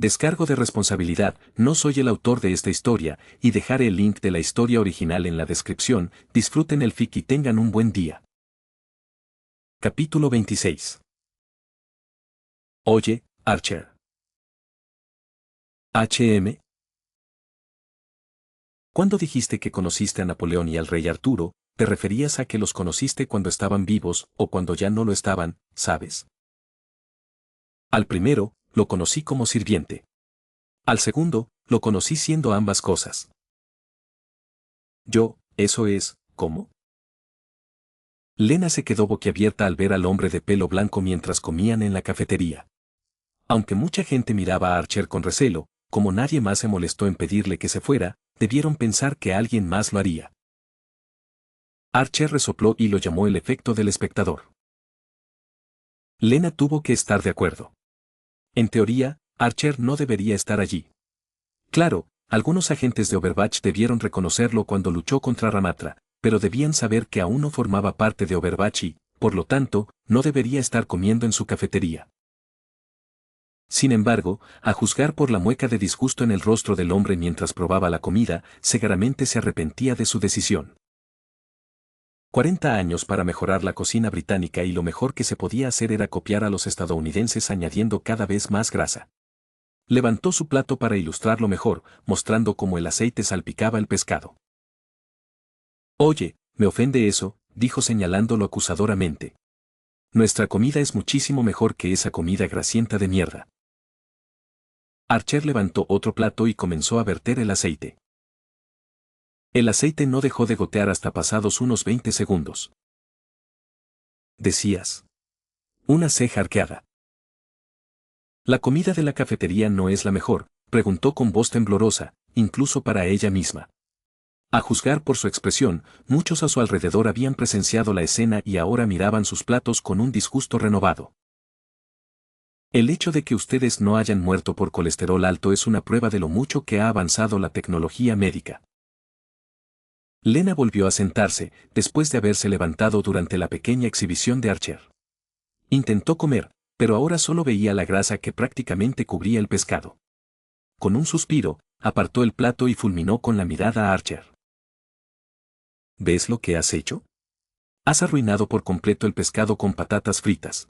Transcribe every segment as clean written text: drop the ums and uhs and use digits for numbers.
Descargo de responsabilidad, no soy el autor de esta historia, y dejaré el link de la historia original en la descripción. Disfruten el fic y tengan un buen día. Capítulo 26. Oye, Archer. HM. Cuando dijiste que conociste a Napoleón y al rey Arturo, te referías a que los conociste cuando estaban vivos o cuando ya no lo estaban, ¿sabes? Al primero, lo conocí como sirviente. Al segundo, lo conocí siendo ambas cosas. Eso es, ¿cómo? Lena se quedó boquiabierta al ver al hombre de pelo blanco mientras comían en la cafetería. Aunque mucha gente miraba a Archer con recelo, como nadie más se molestó en pedirle que se fuera, debieron pensar que alguien más lo haría. Archer resopló y lo llamó el efecto del espectador. Lena tuvo que estar de acuerdo. En teoría, Archer no debería estar allí. Claro, algunos agentes de Overwatch debieron reconocerlo cuando luchó contra Ramatra, pero debían saber que aún no formaba parte de Overwatch y, por lo tanto, no debería estar comiendo en su cafetería. Sin embargo, a juzgar por la mueca de disgusto en el rostro del hombre mientras probaba la comida, seguramente se arrepentía de su decisión. 40 años para mejorar la cocina británica y lo mejor que se podía hacer era copiar a los estadounidenses añadiendo cada vez más grasa. Levantó su plato para ilustrarlo mejor, mostrando cómo el aceite salpicaba el pescado. Oye, me ofende eso, dijo señalándolo acusadoramente. Nuestra comida es muchísimo mejor que esa comida grasienta de mierda. Archer levantó otro plato y comenzó a verter el aceite. El aceite no dejó de gotear hasta pasados unos 20 segundos. Decías. Una ceja arqueada. ¿La comida de la cafetería no es la mejor?, preguntó con voz temblorosa, incluso para ella misma. A juzgar por su expresión, muchos a su alrededor habían presenciado la escena y ahora miraban sus platos con un disgusto renovado. El hecho de que ustedes no hayan muerto por colesterol alto es una prueba de lo mucho que ha avanzado la tecnología médica. Lena volvió a sentarse, después de haberse levantado durante la pequeña exhibición de Archer. Intentó comer, pero ahora solo veía la grasa que prácticamente cubría el pescado. Con un suspiro, apartó el plato y fulminó con la mirada a Archer. ¿Ves lo que has hecho? Has arruinado por completo el pescado con patatas fritas.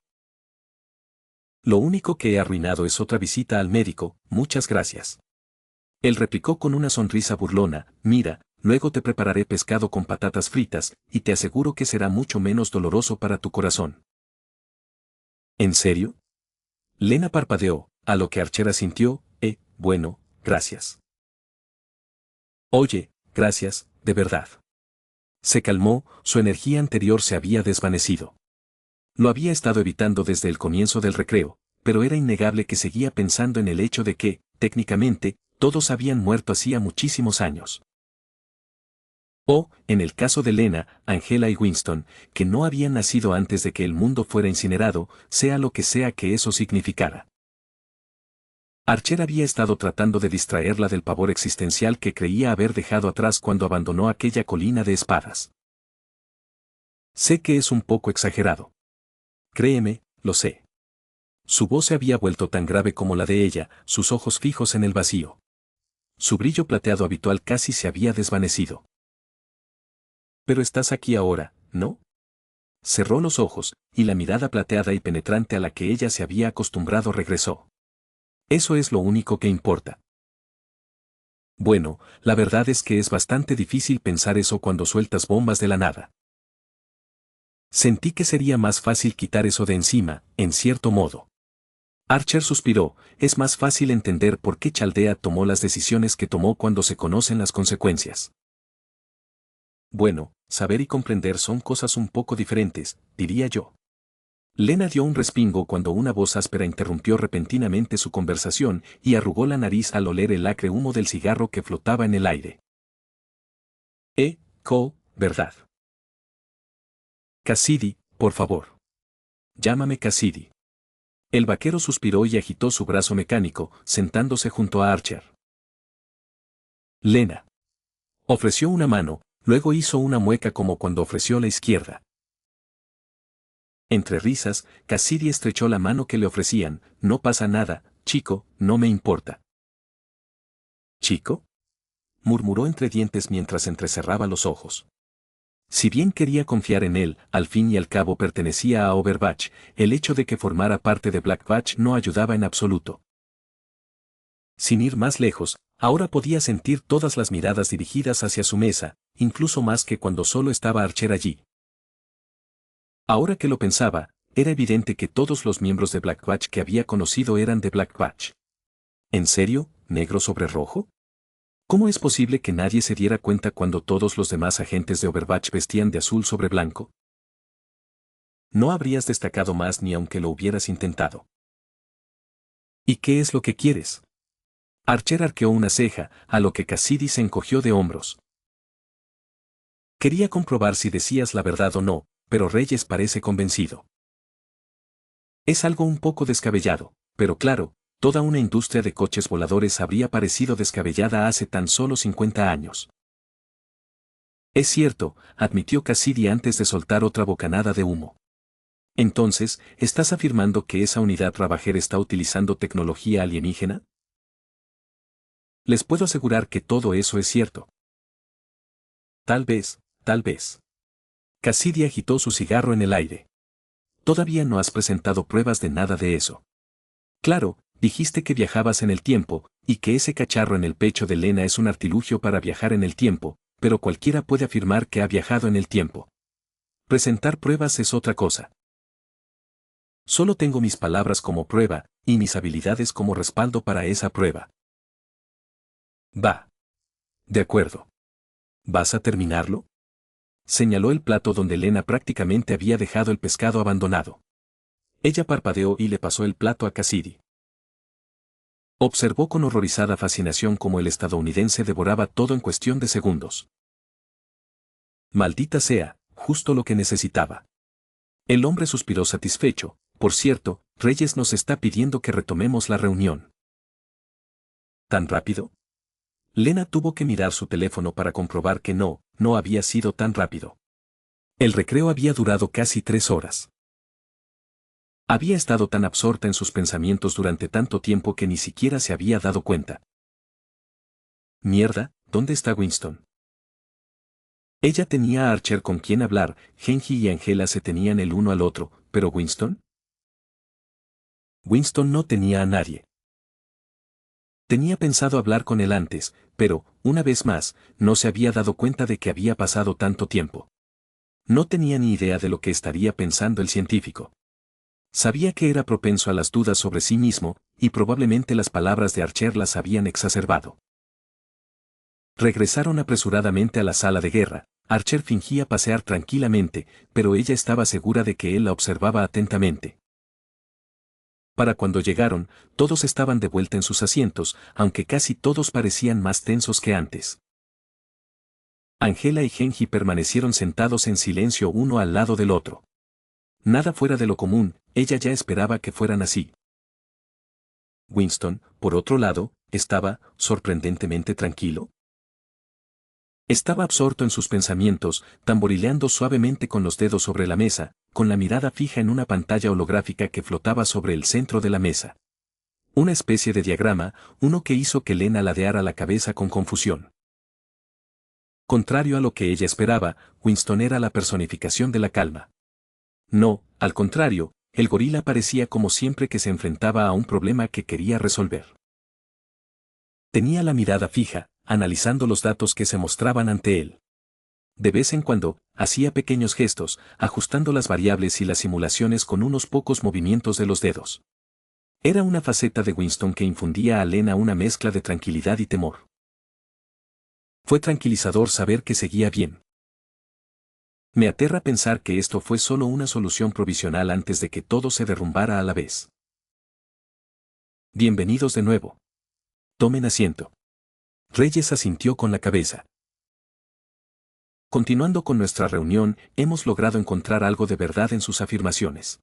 Lo único que he arruinado es otra visita al médico, muchas gracias. Él replicó con una sonrisa burlona, mira, luego te prepararé pescado con patatas fritas, y te aseguro que será mucho menos doloroso para tu corazón. ¿En serio? Lena parpadeó, a lo que Archer asintió, bueno, gracias. Oye, gracias, de verdad. Se calmó, su energía anterior se había desvanecido. Lo había estado evitando desde el comienzo del recreo, pero era innegable que seguía pensando en el hecho de que, técnicamente, todos habían muerto hacía muchísimos años. O, en el caso de Lena, Angela y Winston, que no habían nacido antes de que el mundo fuera incinerado, sea lo que sea que eso significara. Archer había estado tratando de distraerla del pavor existencial que creía haber dejado atrás cuando abandonó aquella colina de espadas. Sé que es un poco exagerado. Créeme, lo sé. Su voz se había vuelto tan grave como la de ella, sus ojos fijos en el vacío. Su brillo plateado habitual casi se había desvanecido. Pero estás aquí ahora, ¿no? Cerró los ojos, y la mirada plateada y penetrante a la que ella se había acostumbrado regresó. Eso es lo único que importa. Bueno, la verdad es que es bastante difícil pensar eso cuando sueltas bombas de la nada. Sentí que sería más fácil quitar eso de encima, en cierto modo. Archer suspiró, es más fácil entender por qué Chaldea tomó las decisiones que tomó cuando se conocen las consecuencias. Bueno, saber y comprender son cosas un poco diferentes, diría yo. Lena dio un respingo cuando una voz áspera interrumpió repentinamente su conversación y arrugó la nariz al oler el acre humo del cigarro que flotaba en el aire. ¿Verdad? Cassidy, por favor. Llámame Cassidy. El vaquero suspiró y agitó su brazo mecánico, sentándose junto a Archer. Lena. Ofreció una mano, luego hizo una mueca como cuando ofreció la izquierda. Entre risas, Cassidy estrechó la mano que le ofrecían. No pasa nada, chico, no me importa. ¿Chico? Murmuró entre dientes mientras entrecerraba los ojos. Si bien quería confiar en él, al fin y al cabo pertenecía a Overwatch, el hecho de que formara parte de Black Batch no ayudaba en absoluto. Sin ir más lejos, ahora podía sentir todas las miradas dirigidas hacia su mesa, incluso más que cuando solo estaba Archer allí. Ahora que lo pensaba, era evidente que todos los miembros de Black Batch que había conocido eran de Black Batch. ¿En serio, negro sobre rojo? ¿Cómo es posible que nadie se diera cuenta cuando todos los demás agentes de Overwatch vestían de azul sobre blanco? No habrías destacado más ni aunque lo hubieras intentado. ¿Y qué es lo que quieres? Archer arqueó una ceja, a lo que Cassidy se encogió de hombros. Quería comprobar si decías la verdad o no, pero Reyes parece convencido. Es algo un poco descabellado, pero claro, toda una industria de coches voladores habría parecido descabellada hace tan solo 50 años. Es cierto, admitió Cassidy antes de soltar otra bocanada de humo. Entonces, ¿estás afirmando que esa unidad Ravager está utilizando tecnología alienígena? Les puedo asegurar que todo eso es cierto. Tal vez, tal vez. Cassidy agitó su cigarro en el aire. Todavía no has presentado pruebas de nada de eso. Claro, dijiste que viajabas en el tiempo, y que ese cacharro en el pecho de Lena es un artilugio para viajar en el tiempo, pero cualquiera puede afirmar que ha viajado en el tiempo. Presentar pruebas es otra cosa. Solo tengo mis palabras como prueba, y mis habilidades como respaldo para esa prueba. Va. De acuerdo. ¿Vas a terminarlo? Señaló el plato donde Lena prácticamente había dejado el pescado abandonado. Ella parpadeó y le pasó el plato a Cassidy. Observó con horrorizada fascinación cómo el estadounidense devoraba todo en cuestión de segundos. Maldita sea, justo lo que necesitaba. El hombre suspiró satisfecho. Por cierto, Reyes nos está pidiendo que retomemos la reunión. ¿Tan rápido? Lena tuvo que mirar su teléfono para comprobar que no había sido tan rápido. El recreo había durado casi 3 horas. Había estado tan absorta en sus pensamientos durante tanto tiempo que ni siquiera se había dado cuenta. Mierda, ¿dónde está Winston? Ella tenía a Archer con quien hablar, Genji y Angela se tenían el uno al otro, pero ¿Winston? Winston no tenía a nadie. Tenía pensado hablar con él antes, pero, una vez más, no se había dado cuenta de que había pasado tanto tiempo. No tenía ni idea de lo que estaría pensando el científico. Sabía que era propenso a las dudas sobre sí mismo, y probablemente las palabras de Archer las habían exacerbado. Regresaron apresuradamente a la sala de guerra. Archer fingía pasear tranquilamente, pero ella estaba segura de que él la observaba atentamente. Para cuando llegaron, todos estaban de vuelta en sus asientos, aunque casi todos parecían más tensos que antes. Angela y Genji permanecieron sentados en silencio uno al lado del otro. Nada fuera de lo común, ella ya esperaba que fueran así. Winston, por otro lado, estaba, sorprendentemente tranquilo. Estaba absorto en sus pensamientos, tamborileando suavemente con los dedos sobre la mesa, con la mirada fija en una pantalla holográfica que flotaba sobre el centro de la mesa. Una especie de diagrama, uno que hizo que Lena ladeara la cabeza con confusión. Contrario a lo que ella esperaba, Winston era la personificación de la calma. No, al contrario, el gorila parecía como siempre que se enfrentaba a un problema que quería resolver. Tenía la mirada fija, analizando los datos que se mostraban ante él. De vez en cuando, hacía pequeños gestos, ajustando las variables y las simulaciones con unos pocos movimientos de los dedos. Era una faceta de Winston que infundía a Lena una mezcla de tranquilidad y temor. Fue tranquilizador saber que seguía bien. Me aterra pensar que esto fue solo una solución provisional antes de que todo se derrumbara a la vez. Bienvenidos de nuevo. Tomen asiento. Reyes asintió con la cabeza. Continuando con nuestra reunión, hemos logrado encontrar algo de verdad en sus afirmaciones.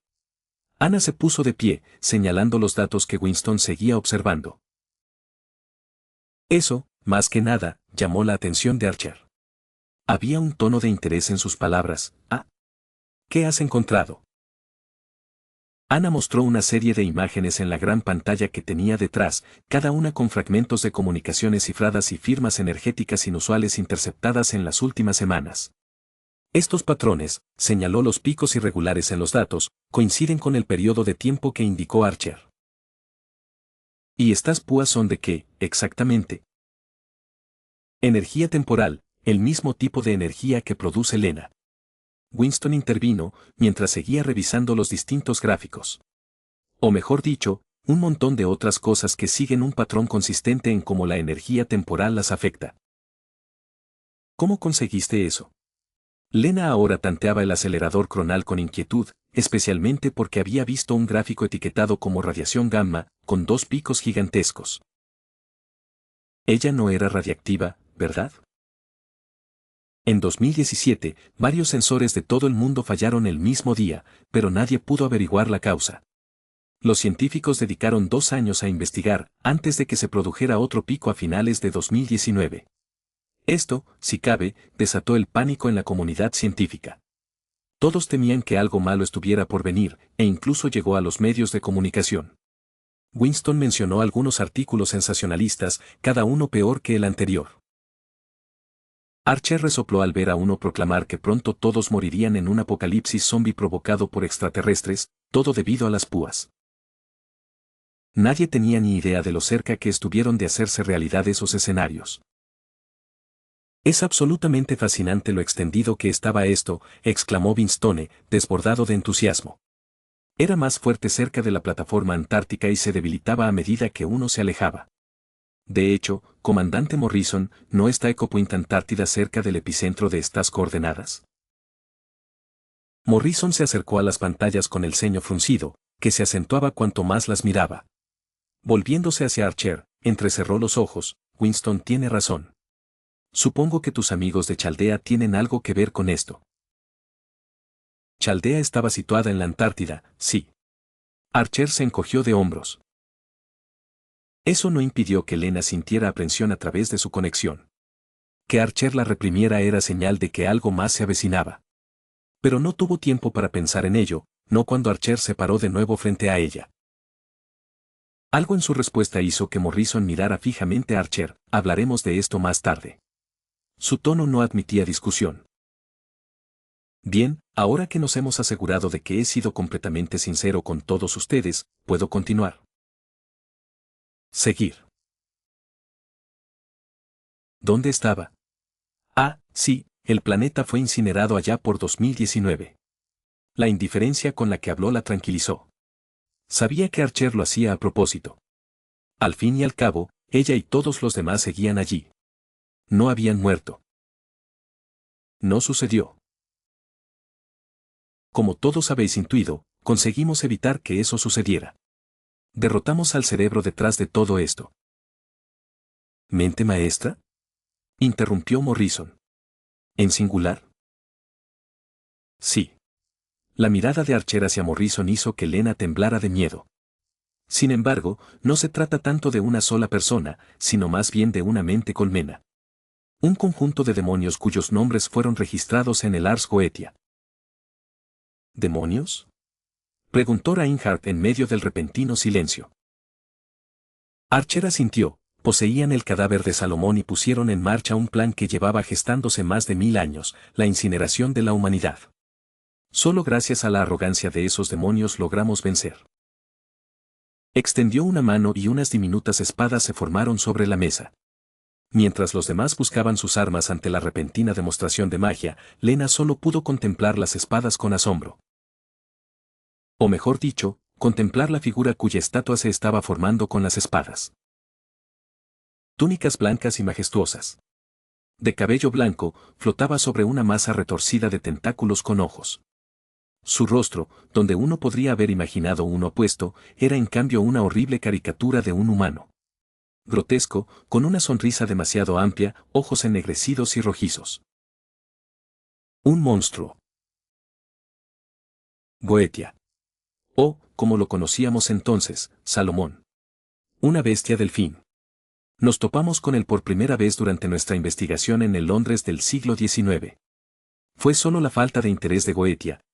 Ana se puso de pie, señalando los datos que Winston seguía observando. Eso, más que nada, llamó la atención de Archer. Había un tono de interés en sus palabras. Ah. ¿Qué has encontrado? Ana mostró una serie de imágenes en la gran pantalla que tenía detrás, cada una con fragmentos de comunicaciones cifradas y firmas energéticas inusuales interceptadas en las últimas semanas. Estos patrones, señaló los picos irregulares en los datos, coinciden con el periodo de tiempo que indicó Archer. ¿Y estas púas son de qué, exactamente? Energía temporal, el mismo tipo de energía que produce Lena. Winston intervino, mientras seguía revisando los distintos gráficos. O mejor dicho, un montón de otras cosas que siguen un patrón consistente en cómo la energía temporal las afecta. ¿Cómo conseguiste eso? Lena ahora tanteaba el acelerador cronal con inquietud, especialmente porque había visto un gráfico etiquetado como radiación gamma, con 2 picos gigantescos. Ella no era radiactiva, ¿verdad? En 2017, varios sensores de todo el mundo fallaron el mismo día, pero nadie pudo averiguar la causa. Los científicos dedicaron 2 años a investigar, antes de que se produjera otro pico a finales de 2019. Esto, si cabe, desató el pánico en la comunidad científica. Todos temían que algo malo estuviera por venir, e incluso llegó a los medios de comunicación. Winston mencionó algunos artículos sensacionalistas, cada uno peor que el anterior. Archer resopló al ver a uno proclamar que pronto todos morirían en un apocalipsis zombie provocado por extraterrestres, todo debido a las púas. Nadie tenía ni idea de lo cerca que estuvieron de hacerse realidad esos escenarios. Es absolutamente fascinante lo extendido que estaba esto, exclamó Winstone, desbordado de entusiasmo. Era más fuerte cerca de la plataforma antártica y se debilitaba a medida que uno se alejaba. De hecho, comandante Morrison, ¿no está Echo Point Antártida cerca del epicentro de estas coordenadas? Morrison se acercó a las pantallas con el ceño fruncido, que se acentuaba cuanto más las miraba. Volviéndose hacia Archer, entrecerró los ojos. Winston tiene razón. Supongo que tus amigos de Chaldea tienen algo que ver con esto. Chaldea estaba situada en la Antártida, sí. Archer se encogió de hombros. Eso no impidió que Lena sintiera aprensión a través de su conexión. Que Archer la reprimiera era señal de que algo más se avecinaba. Pero no tuvo tiempo para pensar en ello, no cuando Archer se paró de nuevo frente a ella. Algo en su respuesta hizo que Morrison mirara fijamente a Archer. Hablaremos de esto más tarde. Su tono no admitía discusión. Bien, ahora que nos hemos asegurado de que he sido completamente sincero con todos ustedes, ¿puedo continuar? Seguir. ¿Dónde estaba? Ah, sí, el planeta fue incinerado allá por 2019. La indiferencia con la que habló la tranquilizó. Sabía que Archer lo hacía a propósito. Al fin y al cabo, ella y todos los demás seguían allí. No habían muerto. No sucedió. Como todos habéis intuido, conseguimos evitar que eso sucediera. Derrotamos al cerebro detrás de todo esto. ¿Mente maestra? Interrumpió Morrison. ¿En singular? Sí. La mirada de Archer hacia Morrison hizo que Lena temblara de miedo. Sin embargo, no se trata tanto de una sola persona, sino más bien de una mente colmena. Un conjunto de demonios cuyos nombres fueron registrados en el Ars Goetia. ¿Demonios? Preguntó Reinhardt en medio del repentino silencio. Archer asintió. Poseían el cadáver de Salomón y pusieron en marcha un plan que llevaba gestándose más de 1000 años, la incineración de la humanidad. Solo gracias a la arrogancia de esos demonios logramos vencer. Extendió una mano y unas diminutas espadas se formaron sobre la mesa. Mientras los demás buscaban sus armas ante la repentina demostración de magia, Lena solo pudo contemplar las espadas con asombro. O mejor dicho, contemplar la figura cuya estatua se estaba formando con las espadas. Túnicas blancas y majestuosas. De cabello blanco, flotaba sobre una masa retorcida de tentáculos con ojos. Su rostro, donde uno podría haber imaginado uno opuesto, era en cambio una horrible caricatura de un humano. Grotesco, con una sonrisa demasiado amplia, ojos ennegrecidos y rojizos. Un monstruo. Goetia. O, como lo conocíamos entonces, Salomón. Una bestia delfín. Nos topamos con él por primera vez durante nuestra investigación en el Londres del siglo XIX. Fue solo la falta de interés de Goetia,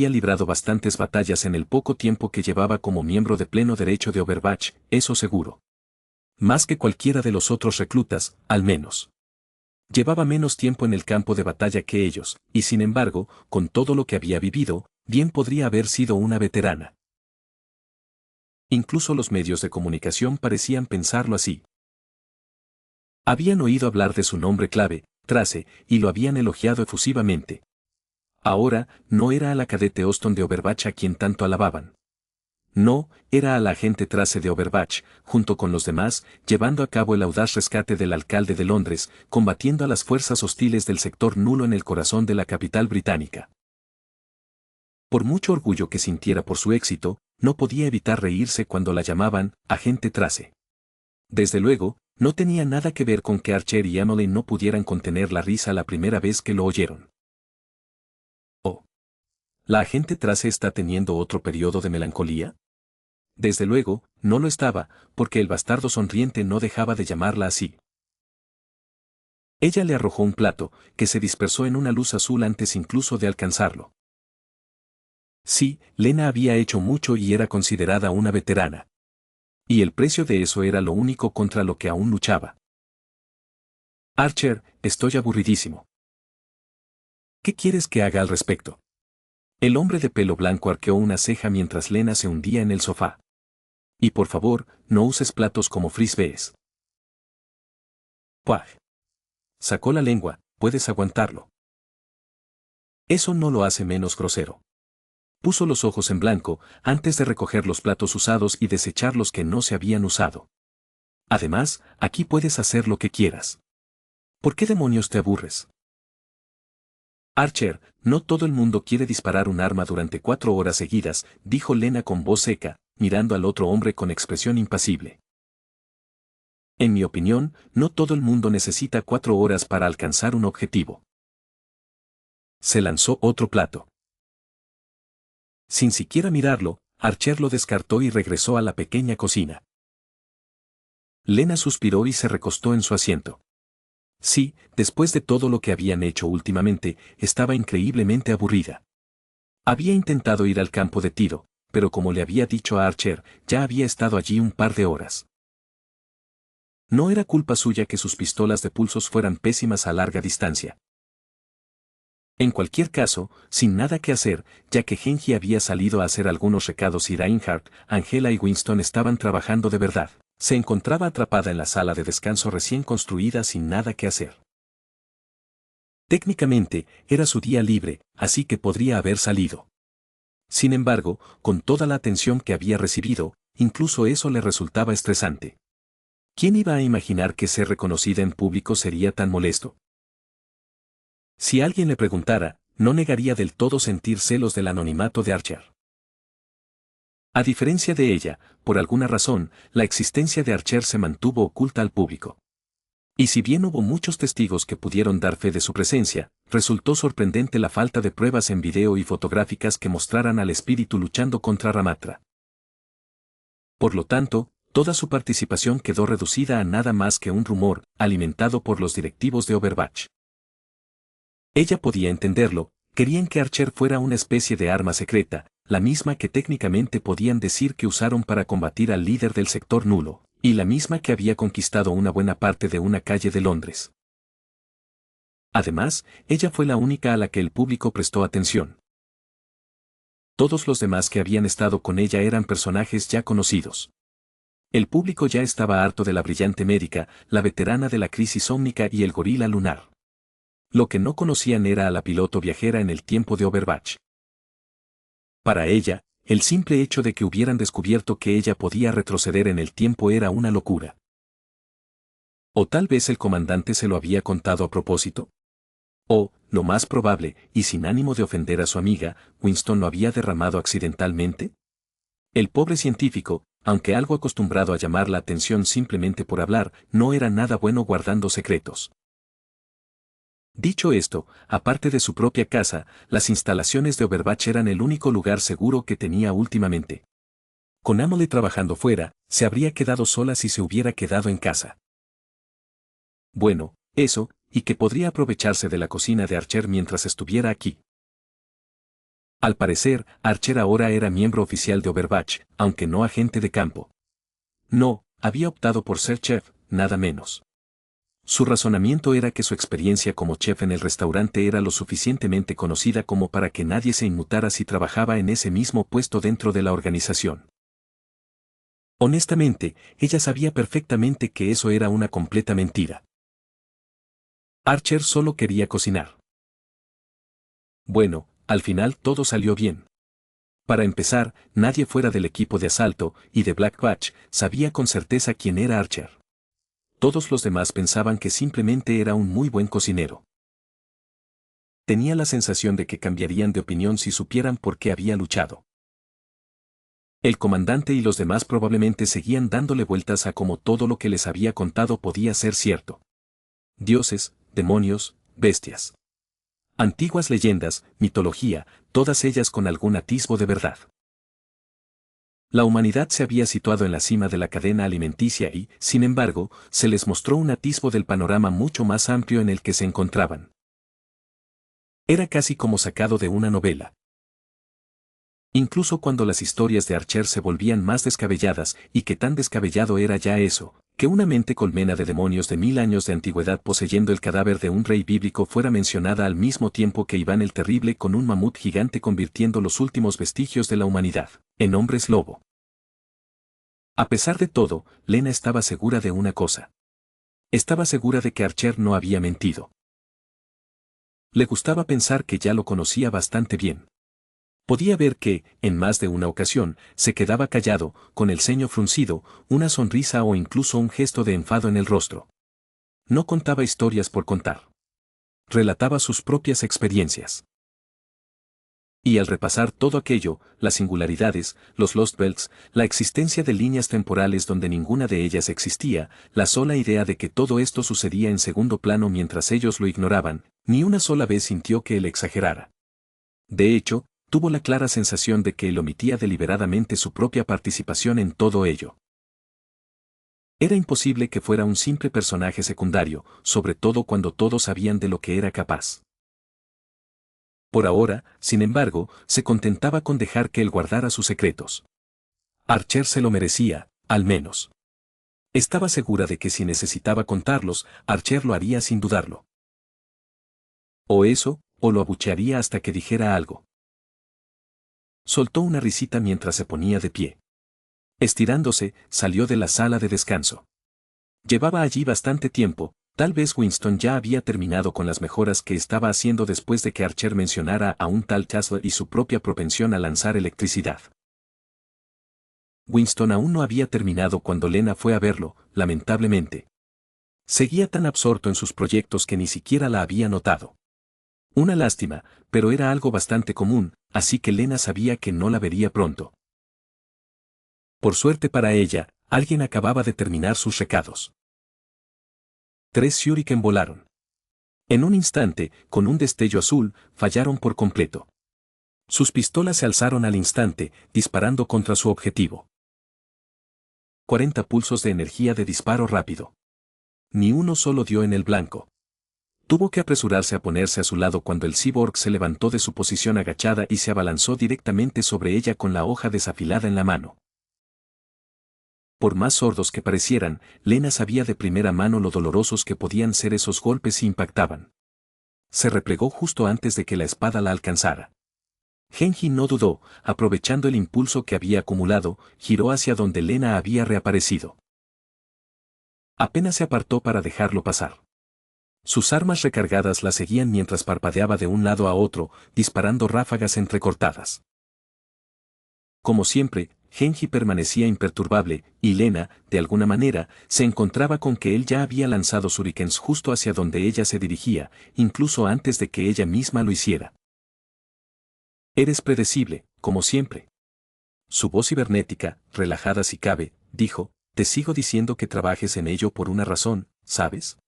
había librado bastantes batallas en el poco tiempo que llevaba como miembro de pleno derecho de Overwatch, eso seguro. Más que cualquiera de los otros reclutas, al menos. Llevaba menos tiempo en el campo de batalla que ellos, y sin embargo, con todo lo que había vivido, bien podría haber sido una veterana. Incluso los medios de comunicación parecían pensarlo así. Habían oído hablar de su nombre clave, Trace, y lo habían elogiado efusivamente. Ahora, no era a la cadete Austin de Overwatch a quien tanto alababan. No, era a la agente Trace de Overwatch, junto con los demás, llevando a cabo el audaz rescate del alcalde de Londres, combatiendo a las fuerzas hostiles del sector nulo en el corazón de la capital británica. Por mucho orgullo que sintiera por su éxito, no podía evitar reírse cuando la llamaban agente Trace. Desde luego, no tenía nada que ver con que Archer y Emily no pudieran contener la risa la primera vez que lo oyeron. Oh. ¿La agente Trace está teniendo otro periodo de melancolía? Desde luego, no lo estaba, porque el bastardo sonriente no dejaba de llamarla así. Ella le arrojó un plato, que se dispersó en una luz azul antes incluso de alcanzarlo. Sí, Lena había hecho mucho y era considerada una veterana. Y el precio de eso era lo único contra lo que aún luchaba. Archer, estoy aburridísimo. ¿Qué quieres que haga al respecto? El hombre de pelo blanco arqueó una ceja mientras Lena se hundía en el sofá. Y por favor, no uses platos como frisbees. ¡Puaj! Sacó la lengua, puedes aguantarlo. Eso no lo hace menos grosero. Puso los ojos en blanco, antes de recoger los platos usados y desechar los que no se habían usado. Además, aquí puedes hacer lo que quieras. ¿Por qué demonios te aburres? Archer, no todo el mundo quiere disparar un arma durante 4 horas seguidas, dijo Lena con voz seca, mirando al otro hombre con expresión impasible. En mi opinión, no todo el mundo necesita 4 horas para alcanzar un objetivo. Se lanzó otro plato. Sin siquiera mirarlo, Archer lo descartó y regresó a la pequeña cocina. Lena suspiró y se recostó en su asiento. Sí, después de todo lo que habían hecho últimamente, estaba increíblemente aburrida. Había intentado ir al campo de tiro, pero como le había dicho a Archer, ya había estado allí un par de horas. No era culpa suya que sus pistolas de pulsos fueran pésimas a larga distancia. En cualquier caso, sin nada que hacer, ya que Genji había salido a hacer algunos recados y Reinhardt, Angela y Winston estaban trabajando de verdad, se encontraba atrapada en la sala de descanso recién construida sin nada que hacer. Técnicamente, era su día libre, así que podría haber salido. Sin embargo, con toda la atención que había recibido, incluso eso le resultaba estresante. ¿Quién iba a imaginar que ser reconocida en público sería tan molesto? Si alguien le preguntara, no negaría del todo sentir celos del anonimato de Archer. A diferencia de ella, por alguna razón, la existencia de Archer se mantuvo oculta al público. Y si bien hubo muchos testigos que pudieron dar fe de su presencia, resultó sorprendente la falta de pruebas en video y fotográficas que mostraran al espíritu luchando contra Ramatra. Por lo tanto, toda su participación quedó reducida a nada más que un rumor, alimentado por los directivos de Overwatch. Ella podía entenderlo, querían que Archer fuera una especie de arma secreta, la misma que técnicamente podían decir que usaron para combatir al líder del sector nulo, y la misma que había conquistado una buena parte de una calle de Londres. Además, ella fue la única a la que el público prestó atención. Todos los demás que habían estado con ella eran personajes ya conocidos. El público ya estaba harto de la brillante médica, la veterana de la crisis ómnica y el gorila lunar. Lo que no conocían era a la piloto viajera en el tiempo de Overwatch. Para ella, el simple hecho de que hubieran descubierto que ella podía retroceder en el tiempo era una locura. O tal vez el comandante se lo había contado a propósito. O, lo más probable, y sin ánimo de ofender a su amiga, Winston lo había derramado accidentalmente. El pobre científico, aunque algo acostumbrado a llamar la atención simplemente por hablar, no era nada bueno guardando secretos. Dicho esto, aparte de su propia casa, las instalaciones de Overwatch eran el único lugar seguro que tenía últimamente. Con Amelie trabajando fuera, se habría quedado sola si se hubiera quedado en casa. Bueno, eso, y que podría aprovecharse de la cocina de Archer mientras estuviera aquí. Al parecer, Archer ahora era miembro oficial de Overwatch, aunque no agente de campo. No, había optado por ser chef, nada menos. Su razonamiento era que su experiencia como chef en el restaurante era lo suficientemente conocida como para que nadie se inmutara si trabajaba en ese mismo puesto dentro de la organización. Honestamente, ella sabía perfectamente que eso era una completa mentira. Archer solo quería cocinar. Bueno, al final todo salió bien. Para empezar, nadie fuera del equipo de asalto y de Black Batch sabía con certeza quién era Archer. Todos los demás pensaban que simplemente era un muy buen cocinero. Tenía la sensación de que cambiarían de opinión si supieran por qué había luchado. El comandante y los demás probablemente seguían dándole vueltas a cómo todo lo que les había contado podía ser cierto. Dioses, demonios, bestias. Antiguas leyendas, mitología, todas ellas con algún atisbo de verdad. La humanidad se había situado en la cima de la cadena alimenticia y, sin embargo, se les mostró un atisbo del panorama mucho más amplio en el que se encontraban. Era casi como sacado de una novela. Incluso cuando las historias de Archer se volvían más descabelladas, y que tan descabellado era ya eso, que una mente colmena de demonios de 1000 años de antigüedad poseyendo el cadáver de un rey bíblico fuera mencionada al mismo tiempo que Iván el Terrible con un mamut gigante convirtiendo los últimos vestigios de la humanidad en hombres lobo. A pesar de todo, Lena estaba segura de una cosa. Estaba segura de que Archer no había mentido. Le gustaba pensar que ya lo conocía bastante bien. Podía ver que, en más de una ocasión, se quedaba callado, con el ceño fruncido, una sonrisa o incluso un gesto de enfado en el rostro. No contaba historias por contar. Relataba sus propias experiencias. Y al repasar todo aquello, las singularidades, los Lost Belts, la existencia de líneas temporales donde ninguna de ellas existía, la sola idea de que todo esto sucedía en segundo plano mientras ellos lo ignoraban, ni una sola vez sintió que él exagerara. De hecho, tuvo la clara sensación de que él omitía deliberadamente su propia participación en todo ello. Era imposible que fuera un simple personaje secundario, sobre todo cuando todos sabían de lo que era capaz. Por ahora, sin embargo, se contentaba con dejar que él guardara sus secretos. Archer se lo merecía, al menos. Estaba segura de que si necesitaba contarlos, Archer lo haría sin dudarlo. O eso, o lo abuchearía hasta que dijera algo. Soltó una risita mientras se ponía de pie. Estirándose, salió de la sala de descanso. Llevaba allí bastante tiempo. Tal vez Winston ya había terminado con las mejoras que estaba haciendo después de que Archer mencionara a un tal Chasler y su propia propensión a lanzar electricidad. Winston aún no había terminado cuando Lena fue a verlo, lamentablemente. Seguía tan absorto en sus proyectos que ni siquiera la había notado. Una lástima, pero era algo bastante común, así que Lena sabía que no la vería pronto. Por suerte para ella, alguien acababa de terminar sus recados. 3 Shuriken volaron. En un instante, con un destello azul, fallaron por completo. Sus pistolas se alzaron al instante, disparando contra su objetivo. 40 pulsos de energía de disparo rápido. Ni uno solo dio en el blanco. Tuvo que apresurarse a ponerse a su lado cuando el cyborg se levantó de su posición agachada y se abalanzó directamente sobre ella con la hoja desafilada en la mano. Por más sordos que parecieran, Lena sabía de primera mano lo dolorosos que podían ser esos golpes si impactaban. Se replegó justo antes de que la espada la alcanzara. Genji no dudó, aprovechando el impulso que había acumulado, giró hacia donde Lena había reaparecido. Apenas se apartó para dejarlo pasar. Sus armas recargadas la seguían mientras parpadeaba de un lado a otro, disparando ráfagas entrecortadas. Como siempre, Genji permanecía imperturbable, y Lena, de alguna manera, se encontraba con que él ya había lanzado shurikens justo hacia donde ella se dirigía, incluso antes de que ella misma lo hiciera. Eres predecible, como siempre. Su voz cibernética, relajada si cabe, dijo, te sigo diciendo que trabajes en ello por una razón, ¿sabes?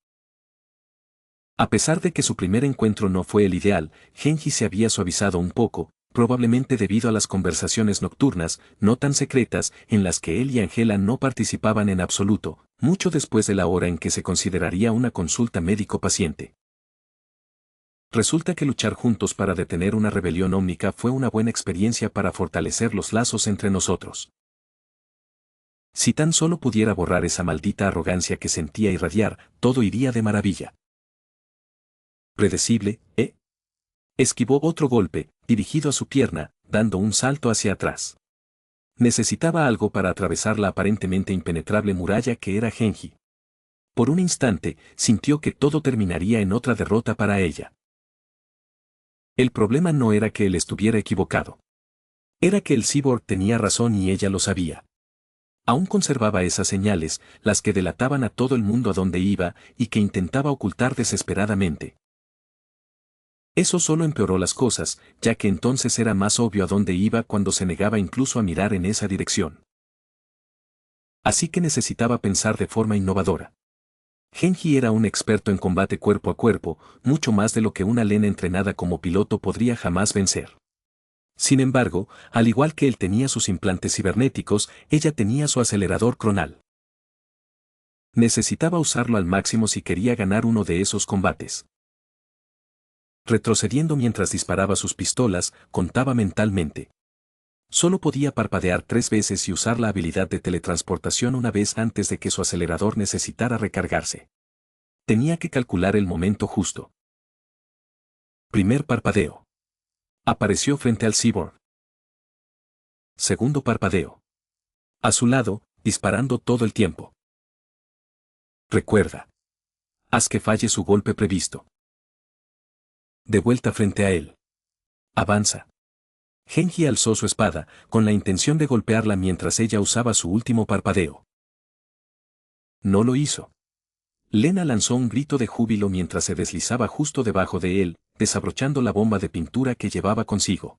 A pesar de que su primer encuentro no fue el ideal, Genji se había suavizado un poco, probablemente debido a las conversaciones nocturnas, no tan secretas, en las que él y Angela no participaban en absoluto, mucho después de la hora en que se consideraría una consulta médico-paciente. Resulta que luchar juntos para detener una rebelión ómnica fue una buena experiencia para fortalecer los lazos entre nosotros. Si tan solo pudiera borrar esa maldita arrogancia que sentía irradiar, todo iría de maravilla. Predecible, ¿eh? Esquivó otro golpe, dirigido a su pierna, dando un salto hacia atrás. Necesitaba algo para atravesar la aparentemente impenetrable muralla que era Genji. Por un instante, sintió que todo terminaría en otra derrota para ella. El problema no era que él estuviera equivocado. Era que el cyborg tenía razón y ella lo sabía. Aún conservaba esas señales, las que delataban a todo el mundo a dónde iba y que intentaba ocultar desesperadamente. Eso solo empeoró las cosas, ya que entonces era más obvio a dónde iba cuando se negaba incluso a mirar en esa dirección. Así que necesitaba pensar de forma innovadora. Genji era un experto en combate cuerpo a cuerpo, mucho más de lo que una Lena entrenada como piloto podría jamás vencer. Sin embargo, al igual que él tenía sus implantes cibernéticos, ella tenía su acelerador cronal. Necesitaba usarlo al máximo si quería ganar uno de esos combates. Retrocediendo mientras disparaba sus pistolas, contaba mentalmente. Solo podía parpadear 3 veces y usar la habilidad de teletransportación una vez antes de que su acelerador necesitara recargarse. Tenía que calcular el momento justo. Primer parpadeo. Apareció frente al cyborg. Segundo parpadeo. A su lado, disparando todo el tiempo. Recuerda. Haz que falle su golpe previsto. De vuelta frente a él. Avanza. Genji alzó su espada, con la intención de golpearla mientras ella usaba su último parpadeo. No lo hizo. Lena lanzó un grito de júbilo mientras se deslizaba justo debajo de él, desabrochando la bomba de pintura que llevaba consigo.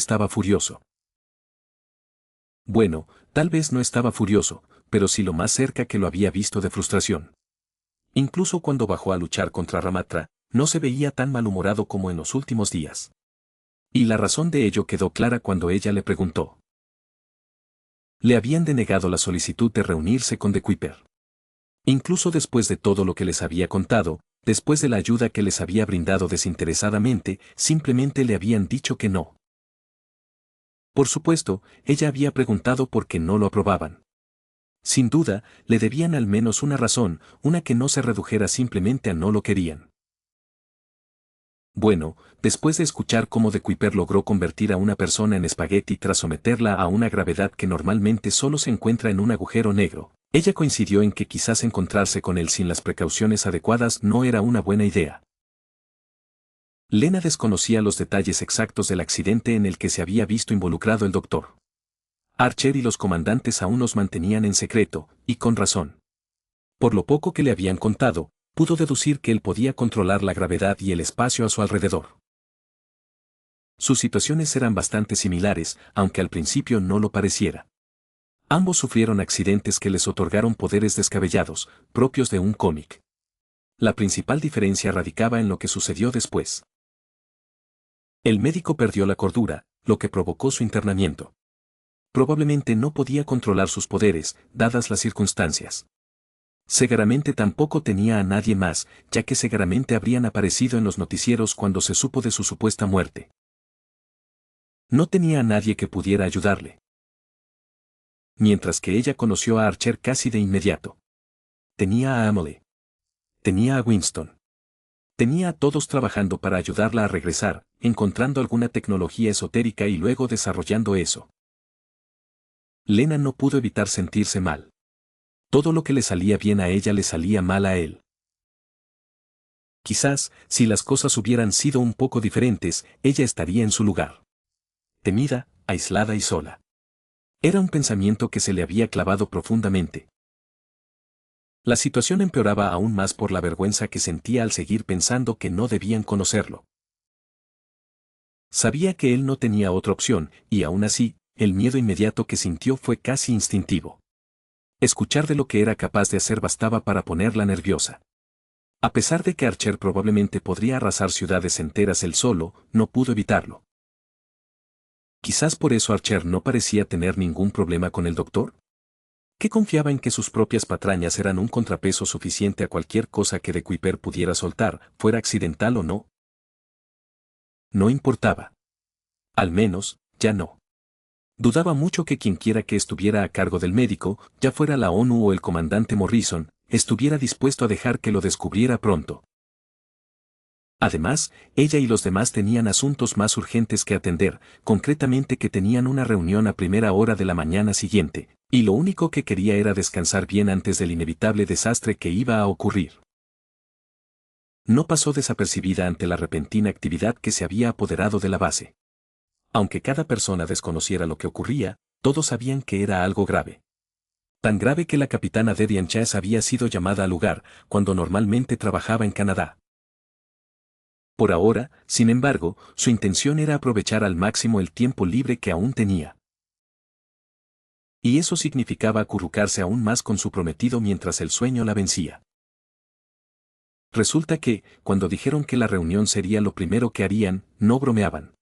estaba furioso. Bueno, tal vez no estaba furioso, pero sí lo más cerca que lo había visto de frustración. Incluso cuando bajó a luchar contra Ramatra, no se veía tan malhumorado como en los últimos días. Y la razón de ello quedó clara cuando ella le preguntó. Le habían denegado la solicitud de reunirse con The Kuiper. Incluso después de todo lo que les había contado, después de la ayuda que les había brindado desinteresadamente, simplemente le habían dicho que no. Por supuesto, ella había preguntado por qué no lo aprobaban. Sin duda, le debían al menos una razón, una que no se redujera simplemente a no lo querían. Bueno, después de escuchar cómo de Kuiper logró convertir a una persona en espagueti tras someterla a una gravedad que normalmente solo se encuentra en un agujero negro, ella coincidió en que quizás encontrarse con él sin las precauciones adecuadas no era una buena idea. Lena desconocía los detalles exactos del accidente en el que se había visto involucrado el doctor. Archer y los comandantes aún los mantenían en secreto, y con razón. Por lo poco que le habían contado, pudo deducir que él podía controlar la gravedad y el espacio a su alrededor. Sus situaciones eran bastante similares, aunque al principio no lo pareciera. Ambos sufrieron accidentes que les otorgaron poderes descabellados, propios de un cómic. La principal diferencia radicaba en lo que sucedió después. El médico perdió la cordura, lo que provocó su internamiento. Probablemente no podía controlar sus poderes, dadas las circunstancias. Segaramente tampoco tenía a nadie más, ya que Segaramente habrían aparecido en los noticieros cuando se supo de su supuesta muerte. No tenía a nadie que pudiera ayudarle. Mientras que ella conoció a Archer casi de inmediato. Tenía a Amelie. Tenía a Winston. Tenía a todos trabajando para ayudarla a regresar, encontrando alguna tecnología esotérica y luego desarrollando eso. Lena no pudo evitar sentirse mal. Todo lo que le salía bien a ella le salía mal a él. Quizás, si las cosas hubieran sido un poco diferentes, ella estaría en su lugar. Temida, aislada y sola. Era un pensamiento que se le había clavado profundamente. La situación empeoraba aún más por la vergüenza que sentía al seguir pensando que no debían conocerlo. Sabía que él no tenía otra opción, y aún así, el miedo inmediato que sintió fue casi instintivo. Escuchar de lo que era capaz de hacer bastaba para ponerla nerviosa. A pesar de que Archer probablemente podría arrasar ciudades enteras él solo, no pudo evitarlo. Quizás por eso Archer no parecía tener ningún problema con el doctor. ¿Qué confiaba en que sus propias patrañas eran un contrapeso suficiente a cualquier cosa que de Kuiper pudiera soltar, fuera accidental o no? No importaba. Al menos, ya no. Dudaba mucho que quienquiera que estuviera a cargo del médico, ya fuera la ONU o el comandante Morrison, estuviera dispuesto a dejar que lo descubriera pronto. Además, ella y los demás tenían asuntos más urgentes que atender, concretamente que tenían una reunión a primera hora de la mañana siguiente, y lo único que quería era descansar bien antes del inevitable desastre que iba a ocurrir. No pasó desapercibida ante la repentina actividad que se había apoderado de la base. Aunque cada persona desconociera lo que ocurría, todos sabían que era algo grave. Tan grave que la capitana Dedian Chase había sido llamada al lugar, cuando normalmente trabajaba en Canadá. Por ahora, sin embargo, su intención era aprovechar al máximo el tiempo libre que aún tenía. Y eso significaba acurrucarse aún más con su prometido mientras el sueño la vencía. Resulta que, cuando dijeron que la reunión sería lo primero que harían, no bromeaban.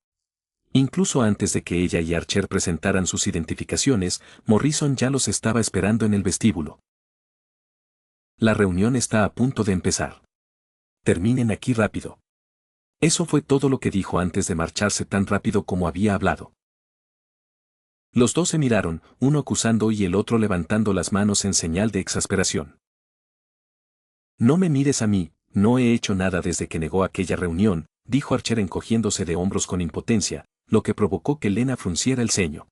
Incluso antes de que ella y Archer presentaran sus identificaciones, Morrison ya los estaba esperando en el vestíbulo. La reunión está a punto de empezar. Terminen aquí rápido. Eso fue todo lo que dijo antes de marcharse tan rápido como había hablado. Los dos se miraron, uno acusando y el otro levantando las manos en señal de exasperación. No me mires a mí, no he hecho nada desde que negó aquella reunión, dijo Archer encogiéndose de hombros con impotencia, lo que provocó que Lena frunciera el ceño.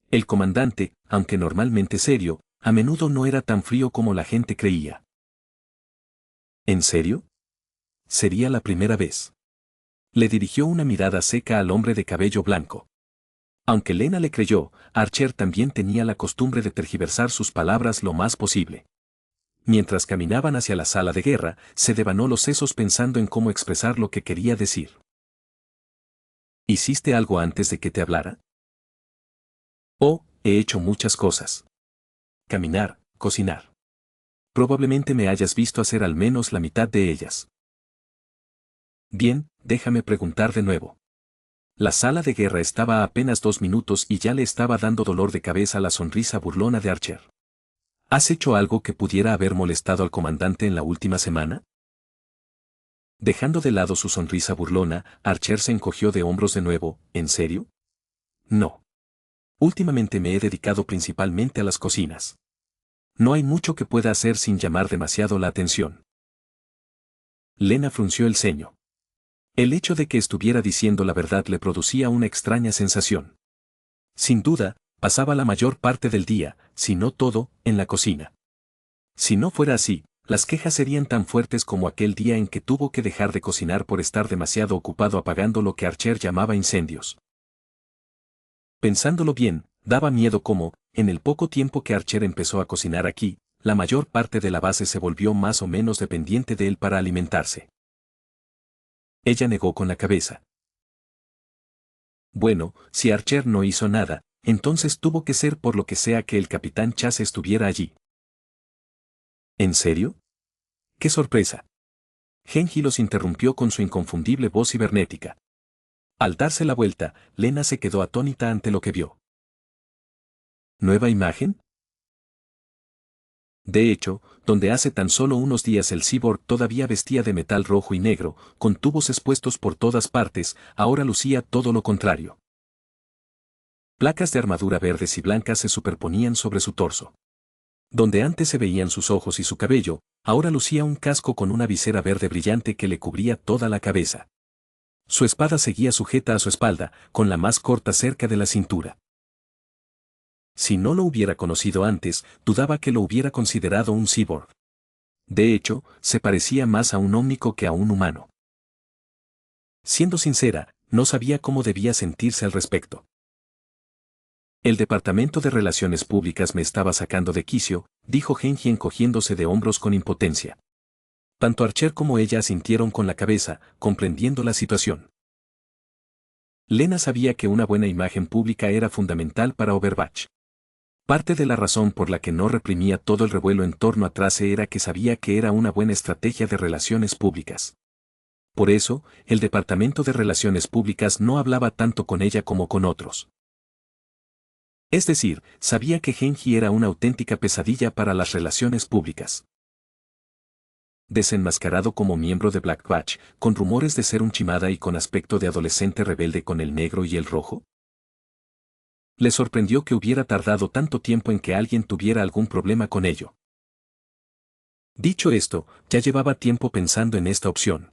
El comandante, aunque normalmente serio, a menudo no era tan frío como la gente creía. ¿En serio? Sería la primera vez. Le dirigió una mirada seca al hombre de cabello blanco. Aunque Lena le creyó, Archer también tenía la costumbre de tergiversar sus palabras lo más posible. Mientras caminaban hacia la sala de guerra, se devanó los sesos pensando en cómo expresar lo que quería decir. ¿Hiciste algo antes de que te hablara? Oh, he hecho muchas cosas. Caminar, cocinar. Probablemente me hayas visto hacer al menos la mitad de ellas. Bien, déjame preguntar de nuevo. La sala de guerra estaba a apenas 2 minutos y ya le estaba dando dolor de cabeza la sonrisa burlona de Archer. ¿Has hecho algo que pudiera haber molestado al comandante en la última semana? Dejando de lado su sonrisa burlona, Archer se encogió de hombros de nuevo. ¿En serio? No. Últimamente me he dedicado principalmente a las cocinas. No hay mucho que pueda hacer sin llamar demasiado la atención. Lena frunció el ceño. El hecho de que estuviera diciendo la verdad le producía una extraña sensación. Sin duda, pasaba la mayor parte del día, si no todo, en la cocina. Si no fuera así, las quejas serían tan fuertes como aquel día en que tuvo que dejar de cocinar por estar demasiado ocupado apagando lo que Archer llamaba incendios. Pensándolo bien, daba miedo cómo, en el poco tiempo que Archer empezó a cocinar aquí, la mayor parte de la base se volvió más o menos dependiente de él para alimentarse. Ella negó con la cabeza. Bueno, si Archer no hizo nada, entonces tuvo que ser por lo que sea que el capitán Chase estuviera allí. ¿En serio? ¡Qué sorpresa! Genji los interrumpió con su inconfundible voz cibernética. Al darse la vuelta, Lena se quedó atónita ante lo que vio. ¿Nueva imagen? De hecho, donde hace tan solo unos días el cyborg todavía vestía de metal rojo y negro, con tubos expuestos por todas partes, ahora lucía todo lo contrario. Placas de armadura verdes y blancas se superponían sobre su torso. Donde antes se veían sus ojos y su cabello, ahora lucía un casco con una visera verde brillante que le cubría toda la cabeza. Su espada seguía sujeta a su espalda, con la más corta cerca de la cintura. Si no lo hubiera conocido antes, dudaba que lo hubiera considerado un cyborg. De hecho, se parecía más a un ómnico que a un humano. Siendo sincera, no sabía cómo debía sentirse al respecto. El Departamento de Relaciones Públicas me estaba sacando de quicio, dijo Genji encogiéndose de hombros con impotencia. Tanto Archer como ella asintieron con la cabeza, comprendiendo la situación. Lena sabía que una buena imagen pública era fundamental para Overwatch. Parte de la razón por la que no reprimía todo el revuelo en torno a Trace era que sabía que era una buena estrategia de relaciones públicas. Por eso, el Departamento de Relaciones Públicas no hablaba tanto con ella como con otros. Es decir, sabía que Genji era una auténtica pesadilla para las relaciones públicas. Desenmascarado como miembro de Black Batch, con rumores de ser un chimada y con aspecto de adolescente rebelde con el negro y el rojo. Le sorprendió que hubiera tardado tanto tiempo en que alguien tuviera algún problema con ello. Dicho esto, ya llevaba tiempo pensando en esta opción.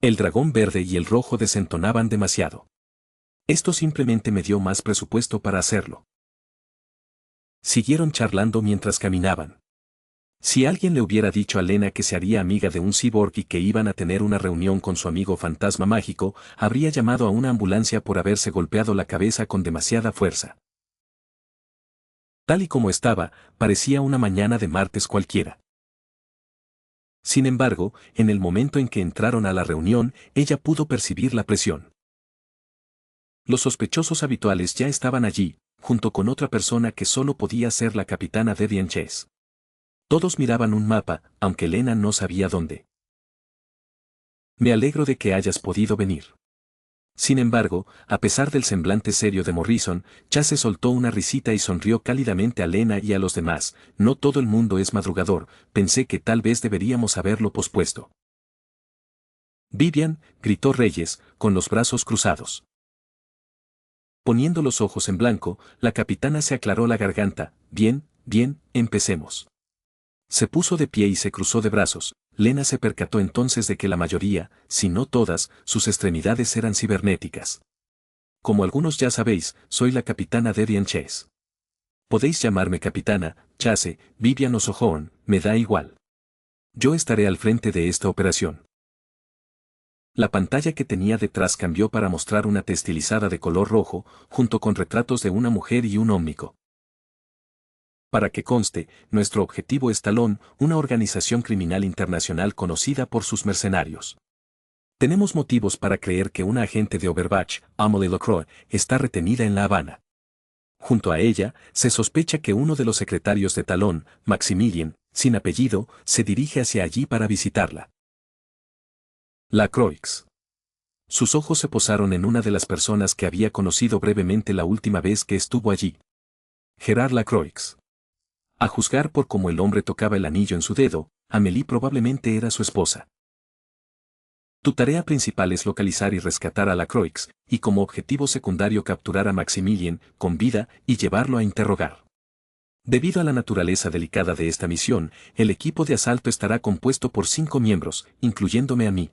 El dragón verde y el rojo desentonaban demasiado. Esto simplemente me dio más presupuesto para hacerlo. Siguieron charlando mientras caminaban. Si alguien le hubiera dicho a Lena que se haría amiga de un cyborg y que iban a tener una reunión con su amigo fantasma mágico, habría llamado a una ambulancia por haberse golpeado la cabeza con demasiada fuerza. Tal y como estaba, parecía una mañana de martes cualquiera. Sin embargo, en el momento en que entraron a la reunión, ella pudo percibir la presión. Los sospechosos habituales ya estaban allí, junto con otra persona que solo podía ser la capitana Devian Chase. Todos miraban un mapa, aunque Lena no sabía dónde. Me alegro de que hayas podido venir. Sin embargo, a pesar del semblante serio de Morrison, Chase soltó una risita y sonrió cálidamente a Lena y a los demás. No todo el mundo es madrugador, pensé que tal vez deberíamos haberlo pospuesto. Vivian, gritó Reyes, con los brazos cruzados. Poniendo los ojos en blanco, la capitana se aclaró la garganta. Bien, bien, empecemos. Se puso de pie y se cruzó de brazos. Lena se percató entonces de que la mayoría, si no todas, sus extremidades eran cibernéticas. Como algunos ya sabéis, soy la capitana Devian Chase. Podéis llamarme capitana, Chase, Vivian o Sojourn, me da igual. Yo estaré al frente de esta operación. La pantalla que tenía detrás cambió para mostrar una T estilizada de color rojo, junto con retratos de una mujer y un ómnico. Para que conste, nuestro objetivo es Talon, una organización criminal internacional conocida por sus mercenarios. Tenemos motivos para creer que una agente de Overwatch, Amelie Lacroix, está retenida en La Habana. Junto a ella, se sospecha que uno de los secretarios de Talon, Maximilien, sin apellido, se dirige hacia allí para visitarla. Lacroix. Sus ojos se posaron en una de las personas que había conocido brevemente la última vez que estuvo allí. Gerard Lacroix. A juzgar por cómo el hombre tocaba el anillo en su dedo, Amélie probablemente era su esposa. Tu tarea principal es localizar y rescatar a Lacroix, y como objetivo secundario capturar a Maximilien, con vida, y llevarlo a interrogar. Debido a la naturaleza delicada de esta misión, el equipo de asalto estará compuesto por 5 miembros, incluyéndome a mí.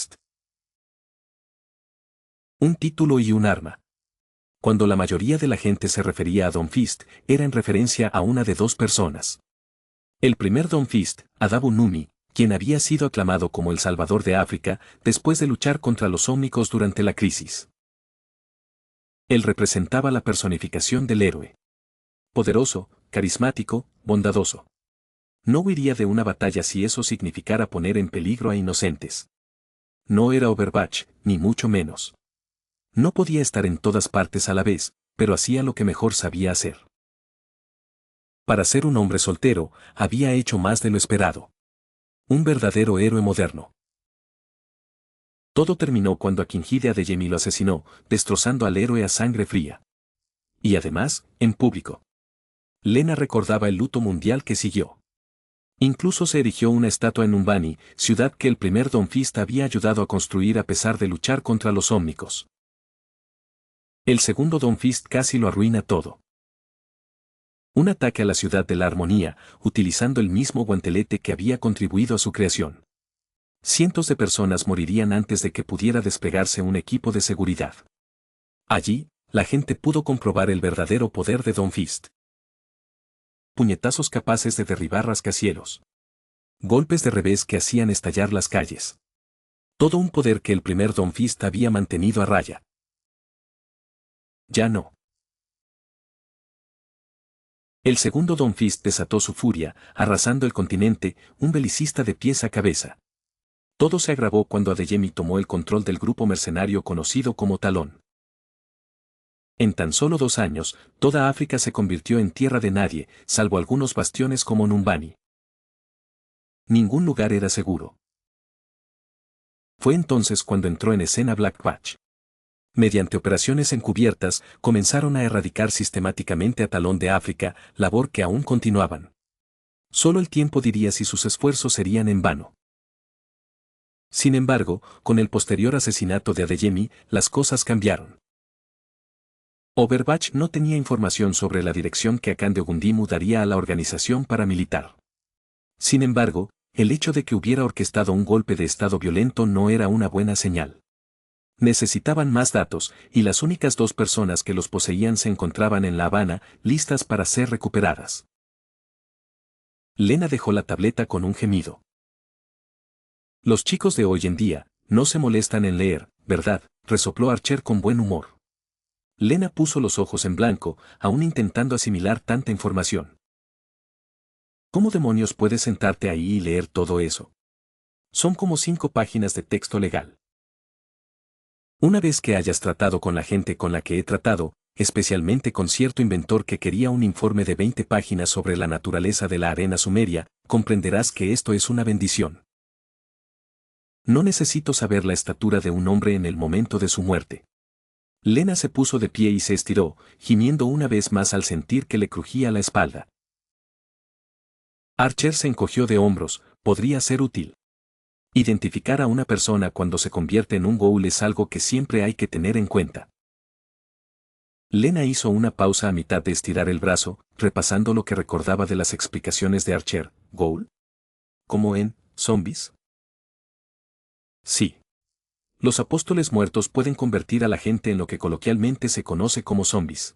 Fist. Un título y un arma. Cuando la mayoría de la gente se refería a Don Fist, era en referencia a una de dos personas. El primer Don Fist, Adabu Numi, quien había sido aclamado como el Salvador de África después de luchar contra los ómnicos durante la crisis. Él representaba la personificación del héroe. Poderoso, carismático, bondadoso. No huiría de una batalla si eso significara poner en peligro a inocentes. No era Overwatch, ni mucho menos. No podía estar en todas partes a la vez, pero hacía lo que mejor sabía hacer. Para ser un hombre soltero, había hecho más de lo esperado. Un verdadero héroe moderno. Todo terminó cuando Akinjide Adeyemi lo asesinó, destrozando al héroe a sangre fría. Y además, en público. Lena recordaba el luto mundial que siguió. Incluso se erigió una estatua en Umbani, ciudad que el primer Don Fist había ayudado a construir a pesar de luchar contra los ómnicos. El segundo Don Fist casi lo arruina todo. Un ataque a la ciudad de la armonía, utilizando el mismo guantelete que había contribuido a su creación. Cientos de personas morirían antes de que pudiera desplegarse un equipo de seguridad. Allí, la gente pudo comprobar el verdadero poder de Don Fist. Puñetazos capaces de derribar rascacielos. Golpes de revés que hacían estallar las calles. Todo un poder que el primer Don Fist había mantenido a raya. Ya no. El segundo Don Fist desató su furia, arrasando el continente, un belicista de pies a cabeza. Todo se agravó cuando Adeyemi tomó el control del grupo mercenario conocido como Talón. En tan solo 2 años, toda África se convirtió en tierra de nadie, salvo algunos bastiones como Numbani. Ningún lugar era seguro. Fue entonces cuando entró en escena Black Patch. Mediante operaciones encubiertas, comenzaron a erradicar sistemáticamente a Talón de África, labor que aún continuaban. Solo el tiempo diría si sus esfuerzos serían en vano. Sin embargo, con el posterior asesinato de Adeyemi, las cosas cambiaron. Overwatch no tenía información sobre la dirección que Akande Ogundimu daría a la organización paramilitar. Sin embargo, el hecho de que hubiera orquestado un golpe de estado violento no era una buena señal. Necesitaban más datos, y las únicas 2 personas que los poseían se encontraban en La Habana, listas para ser recuperadas. Lena dejó la tableta con un gemido. Los chicos de hoy en día, no se molestan en leer, ¿verdad?, resopló Archer con buen humor. Lena puso los ojos en blanco, aún intentando asimilar tanta información. ¿Cómo demonios puedes sentarte ahí y leer todo eso? Son como 5 páginas de texto legal. Una vez que hayas tratado con la gente con la que he tratado, especialmente con cierto inventor que quería un informe de 20 páginas sobre la naturaleza de la arena sumeria, comprenderás que esto es una bendición. No necesito saber la estatura de un hombre en el momento de su muerte. Lena se puso de pie y se estiró, gimiendo una vez más al sentir que le crujía la espalda. Archer se encogió de hombros, podría ser útil. Identificar a una persona cuando se convierte en un ghoul es algo que siempre hay que tener en cuenta. Lena hizo una pausa a mitad de estirar el brazo, repasando lo que recordaba de las explicaciones de Archer. ¿Ghoul? ¿Como en zombies? Sí. Los apóstoles muertos pueden convertir a la gente en lo que coloquialmente se conoce como zombies.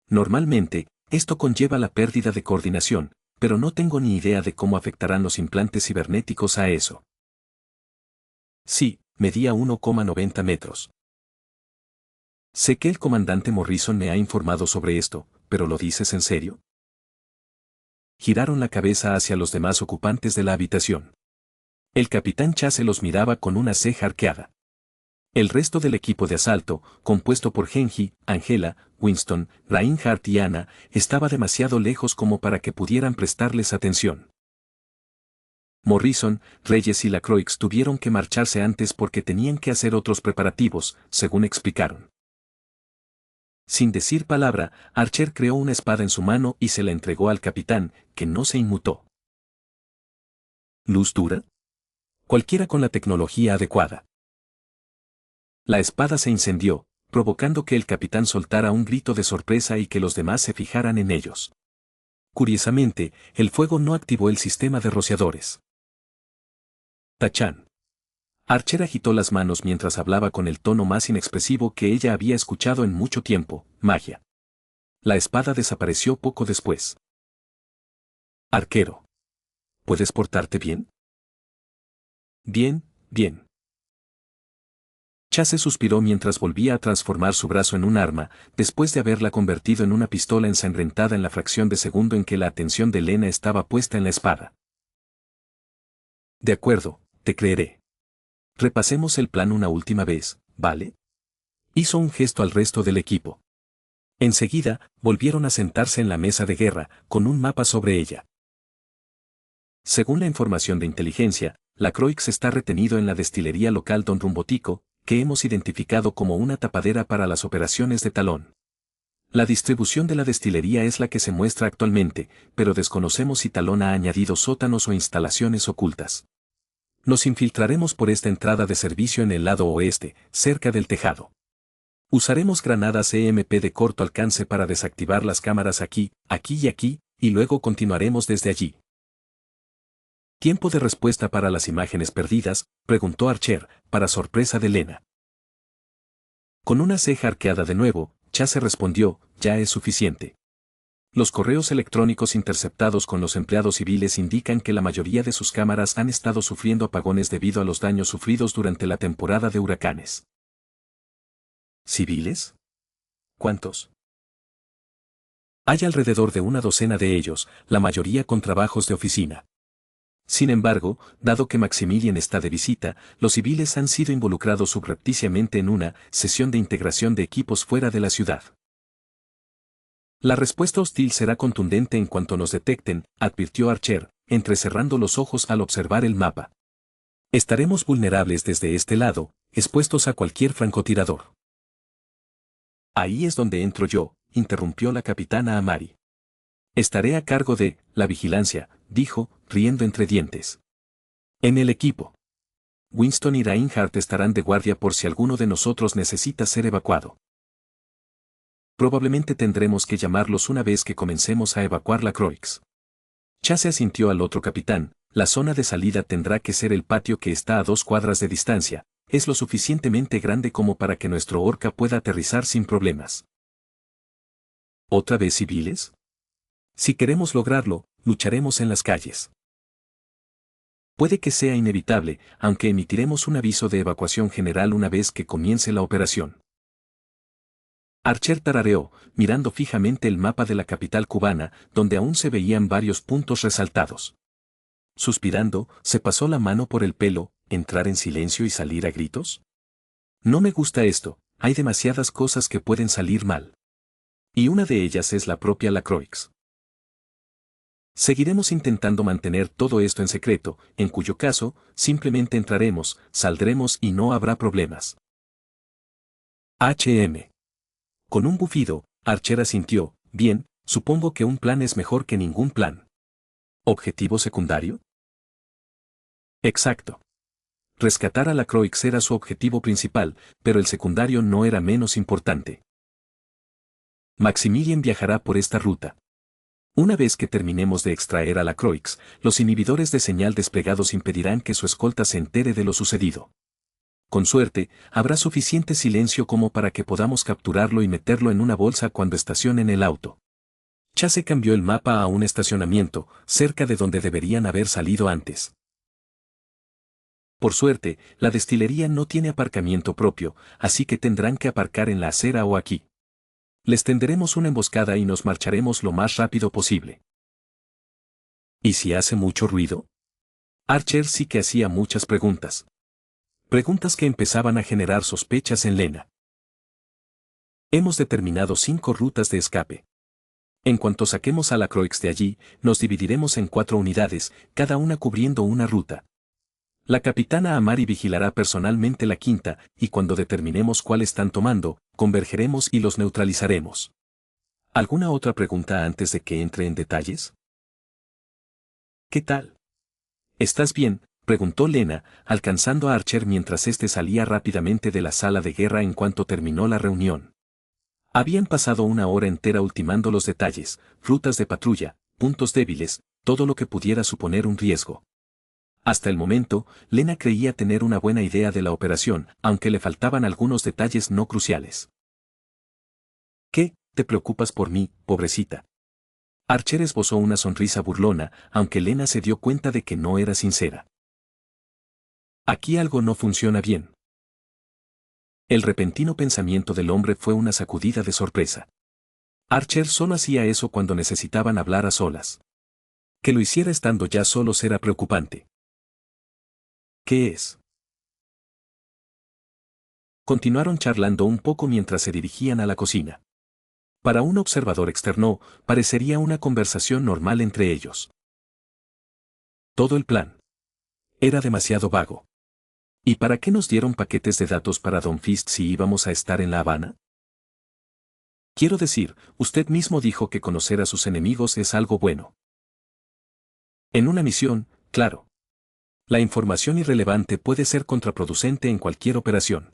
Normalmente, esto conlleva la pérdida de coordinación, pero no tengo ni idea de cómo afectarán los implantes cibernéticos a eso. Sí, medía 1,90 metros. Sé que el comandante Morrison me ha informado sobre esto, pero ¿lo dices en serio? Giraron la cabeza hacia los demás ocupantes de la habitación. El capitán Chase los miraba con una ceja arqueada. El resto del equipo de asalto, compuesto por Genji, Angela, Winston, Reinhardt y Anna, estaba demasiado lejos como para que pudieran prestarles atención. Morrison, Reyes y Lacroix tuvieron que marcharse antes porque tenían que hacer otros preparativos, según explicaron. Sin decir palabra, Archer creó una espada en su mano y se la entregó al capitán, que no se inmutó. ¿Luz dura? Cualquiera con la tecnología adecuada. La espada se incendió, provocando que el capitán soltara un grito de sorpresa y que los demás se fijaran en ellos. Curiosamente, el fuego no activó el sistema de rociadores. Tachán. Archer agitó las manos mientras hablaba con el tono más inexpresivo que ella había escuchado en mucho tiempo, magia. La espada desapareció poco después. Arquero. ¿Puedes portarte bien? Bien, bien. Chase suspiró mientras volvía a transformar su brazo en un arma, después de haberla convertido en una pistola ensangrentada en la fracción de segundo en que la atención de Lena estaba puesta en la espada. De acuerdo, te creeré. Repasemos el plan una última vez, ¿vale? Hizo un gesto al resto del equipo. Enseguida, volvieron a sentarse en la mesa de guerra, con un mapa sobre ella. Según la información de inteligencia, Lacroix está retenido en la destilería local Don Rumbotico, que hemos identificado como una tapadera para las operaciones de Talón. La distribución de la destilería es la que se muestra actualmente, pero desconocemos si Talón ha añadido sótanos o instalaciones ocultas. Nos infiltraremos por esta entrada de servicio en el lado oeste, cerca del tejado. Usaremos granadas EMP de corto alcance para desactivar las cámaras aquí, aquí y aquí, y luego continuaremos desde allí. ¿Tiempo de respuesta para las imágenes perdidas?, preguntó Archer, para sorpresa de Lena. Con una ceja arqueada de nuevo, Chase respondió, ya es suficiente. Los correos electrónicos interceptados con los empleados civiles indican que la mayoría de sus cámaras han estado sufriendo apagones debido a los daños sufridos durante la temporada de huracanes. ¿Civiles? ¿Cuántos? Hay alrededor de una docena de ellos, la mayoría con trabajos de oficina. Sin embargo, dado que Maximilian está de visita, los civiles han sido involucrados subrepticiamente en una sesión de integración de equipos fuera de la ciudad. La respuesta hostil será contundente en cuanto nos detecten, advirtió Archer, entrecerrando los ojos al observar el mapa. Estaremos vulnerables desde este lado, expuestos a cualquier francotirador. Ahí es donde entro yo, interrumpió la capitana Amari. Estaré a cargo de la vigilancia, dijo, riendo entre dientes. En el equipo. Winston y Reinhardt estarán de guardia por si alguno de nosotros necesita ser evacuado. Probablemente tendremos que llamarlos una vez que comencemos a evacuar la Croix. Chase asintió al otro capitán, la zona de salida tendrá que ser el patio que está a 2 cuadras de distancia, es lo suficientemente grande como para que nuestro Orca pueda aterrizar sin problemas. ¿Otra vez civiles? Si queremos lograrlo, lucharemos en las calles. Puede que sea inevitable, aunque emitiremos un aviso de evacuación general una vez que comience la operación. Archer tarareó, mirando fijamente el mapa de la capital cubana, donde aún se veían varios puntos resaltados. Suspirando, se pasó la mano por el pelo, ¿entrar en silencio y salir a gritos? No me gusta esto, hay demasiadas cosas que pueden salir mal. Y una de ellas es la propia Lacroix. Seguiremos intentando mantener todo esto en secreto, en cuyo caso, simplemente entraremos, saldremos y no habrá problemas. HM. Con un bufido, Archer asintió, bien, supongo que un plan es mejor que ningún plan. ¿Objetivo secundario? Exacto. Rescatar a la Croix era su objetivo principal, pero el secundario no era menos importante. Maximilian viajará por esta ruta. Una vez que terminemos de extraer a la Croix, los inhibidores de señal desplegados impedirán que su escolta se entere de lo sucedido. Con suerte, habrá suficiente silencio como para que podamos capturarlo y meterlo en una bolsa cuando estacionen el auto. Chase cambió el mapa a un estacionamiento, cerca de donde deberían haber salido antes. Por suerte, la destilería no tiene aparcamiento propio, así que tendrán que aparcar en la acera o aquí. Les tenderemos una emboscada y nos marcharemos lo más rápido posible. ¿Y si hace mucho ruido? Archer sí que hacía muchas preguntas. Preguntas que empezaban a generar sospechas en Lena. Hemos determinado 5 rutas de escape. En cuanto saquemos a la Croix de allí, nos dividiremos en 4 unidades, cada una cubriendo una ruta. La capitana Amari vigilará personalmente la quinta, y cuando determinemos cuál están tomando, convergeremos y los neutralizaremos. ¿Alguna otra pregunta antes de que entre en detalles? ¿Qué tal? ¿Estás bien?, preguntó Lena, alcanzando a Archer mientras éste salía rápidamente de la sala de guerra en cuanto terminó la reunión. Habían pasado una hora entera ultimando los detalles, rutas de patrulla, puntos débiles, todo lo que pudiera suponer un riesgo. Hasta el momento, Lena creía tener una buena idea de la operación, aunque le faltaban algunos detalles no cruciales. ¿Qué, te preocupas por mí, pobrecita? Archer esbozó una sonrisa burlona, aunque Lena se dio cuenta de que no era sincera. Aquí algo no funciona bien. El repentino pensamiento del hombre fue una sacudida de sorpresa. Archer solo hacía eso cuando necesitaban hablar a solas. Que lo hiciera estando ya solos era preocupante. ¿Qué es? Continuaron charlando un poco mientras se dirigían a la cocina. Para un observador externo, parecería una conversación normal entre ellos. Todo el plan era demasiado vago. ¿Y para qué nos dieron paquetes de datos para Don Fist si íbamos a estar en La Habana? Quiero decir, usted mismo dijo que conocer a sus enemigos es algo bueno. En una misión, claro. La información irrelevante puede ser contraproducente en cualquier operación.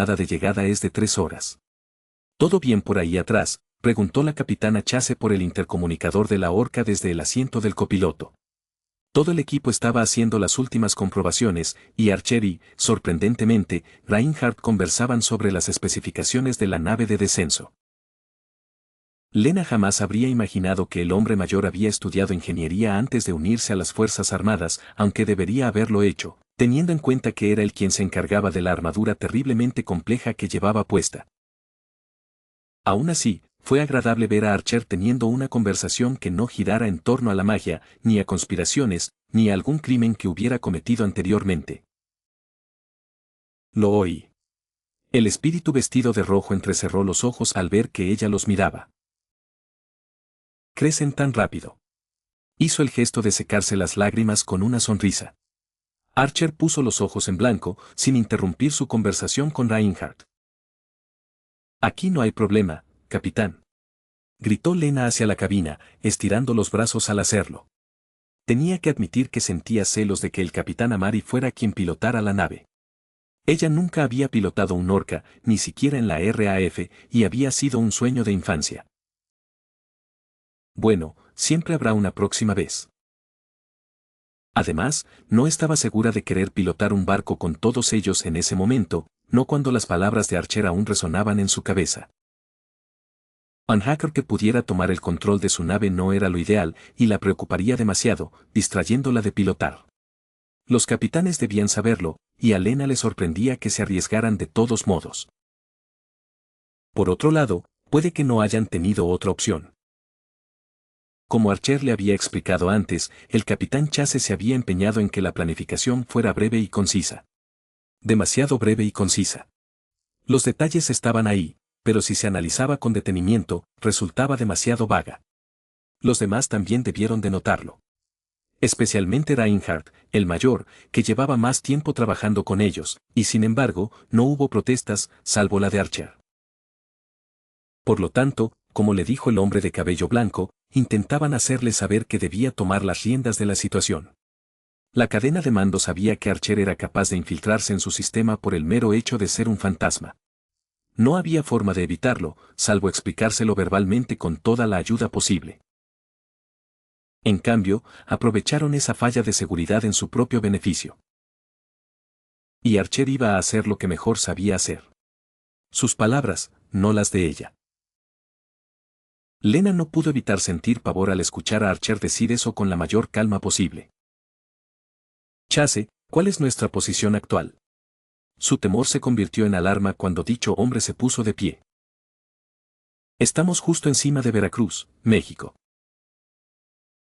estimada de llegada es de 3 horas. ¿Todo bien por ahí atrás?, preguntó la capitana Chase por el intercomunicador de la Orca desde el asiento del copiloto. Todo el equipo estaba haciendo las últimas comprobaciones, y Archer y, sorprendentemente, Reinhardt conversaban sobre las especificaciones de la nave de descenso. Lena jamás habría imaginado que el hombre mayor había estudiado ingeniería antes de unirse a las Fuerzas Armadas, aunque debería haberlo hecho, teniendo en cuenta que era él quien se encargaba de la armadura terriblemente compleja que llevaba puesta. Aún así, fue agradable ver a Archer teniendo una conversación que no girara en torno a la magia, ni a conspiraciones, ni a algún crimen que hubiera cometido anteriormente. Lo oí. El espíritu vestido de rojo entrecerró los ojos al ver que ella los miraba. Crecen tan rápido. Hizo el gesto de secarse las lágrimas con una sonrisa. Archer puso los ojos en blanco, sin interrumpir su conversación con Reinhardt. Aquí no hay problema, capitán. Gritó Lena hacia la cabina, estirando los brazos al hacerlo. Tenía que admitir que sentía celos de que el capitán Amari fuera quien pilotara la nave. Ella nunca había pilotado un Orca, ni siquiera en la RAF, y había sido un sueño de infancia. Bueno, siempre habrá una próxima vez. Además, no estaba segura de querer pilotar un barco con todos ellos en ese momento, no cuando las palabras de Archer aún resonaban en su cabeza. Un hacker que pudiera tomar el control de su nave no era lo ideal y la preocuparía demasiado, distrayéndola de pilotar. Los capitanes debían saberlo, y a Lena le sorprendía que se arriesgaran de todos modos. Por otro lado, puede que no hayan tenido otra opción. Como Archer le había explicado antes, el capitán Chase se había empeñado en que la planificación fuera breve y concisa. Demasiado breve y concisa. Los detalles estaban ahí, pero si se analizaba con detenimiento, resultaba demasiado vaga. Los demás también debieron de notarlo. Especialmente Reinhardt, el mayor, que llevaba más tiempo trabajando con ellos, y sin embargo, no hubo protestas, salvo la de Archer. Por lo tanto, como le dijo el hombre de cabello blanco, intentaban hacerle saber que debía tomar las riendas de la situación. La cadena de mando sabía que Archer era capaz de infiltrarse en su sistema por el mero hecho de ser un fantasma. No había forma de evitarlo, salvo explicárselo verbalmente con toda la ayuda posible. En cambio, aprovecharon esa falla de seguridad en su propio beneficio. Y Archer iba a hacer lo que mejor sabía hacer. Sus palabras, no las de ella. Lena no pudo evitar sentir pavor al escuchar a Archer decir eso con la mayor calma posible. Chase, ¿cuál es nuestra posición actual? Su temor se convirtió en alarma cuando dicho hombre se puso de pie. Estamos justo encima de Veracruz, México.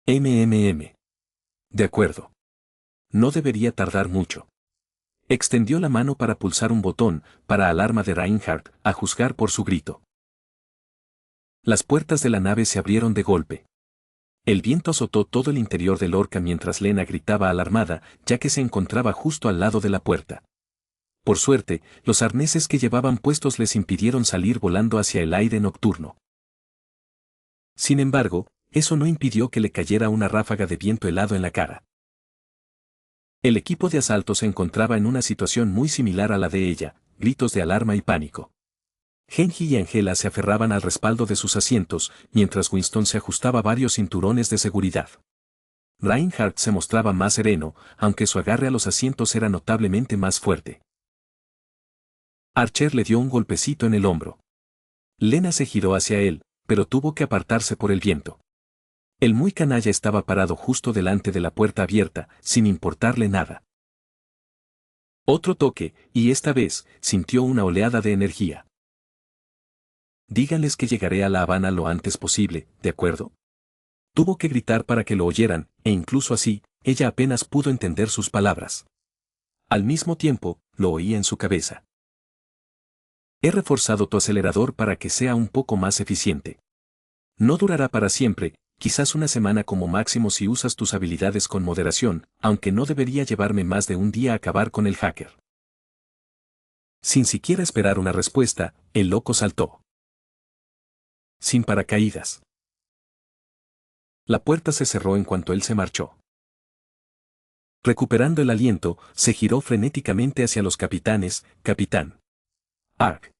De acuerdo. No debería tardar mucho. Extendió la mano para pulsar un botón, para alarma de Reinhardt, a juzgar por su grito. Las puertas de la nave se abrieron de golpe. El viento azotó todo el interior del Orca mientras Lena gritaba alarmada, ya que se encontraba justo al lado de la puerta. Por suerte, los arneses que llevaban puestos les impidieron salir volando hacia el aire nocturno. Sin embargo, eso no impidió que le cayera una ráfaga de viento helado en la cara. El equipo de asalto se encontraba en una situación muy similar a la de ella, gritos de alarma y pánico. Genji y Angela se aferraban al respaldo de sus asientos, mientras Winston se ajustaba varios cinturones de seguridad. Reinhardt se mostraba más sereno, aunque su agarre a los asientos era notablemente más fuerte. Archer le dio un golpecito en el hombro. Lena se giró hacia él, pero tuvo que apartarse por el viento. El muy canalla estaba parado justo delante de la puerta abierta, sin importarle nada. Otro toque, y esta vez, sintió una oleada de energía. Díganles que llegaré a La Habana lo antes posible, ¿de acuerdo? Tuvo que gritar para que lo oyeran, e incluso así, ella apenas pudo entender sus palabras. Al mismo tiempo, lo oía en su cabeza. He reforzado tu acelerador para que sea un poco más eficiente. No durará para siempre, quizás una semana como máximo si usas tus habilidades con moderación, aunque no debería llevarme más de un día a acabar con el hacker. Sin siquiera esperar una respuesta, el loco saltó. Sin paracaídas. La puerta se cerró en cuanto él se marchó. Recuperando el aliento, se giró frenéticamente hacia los capitanes. Capitán. Arg.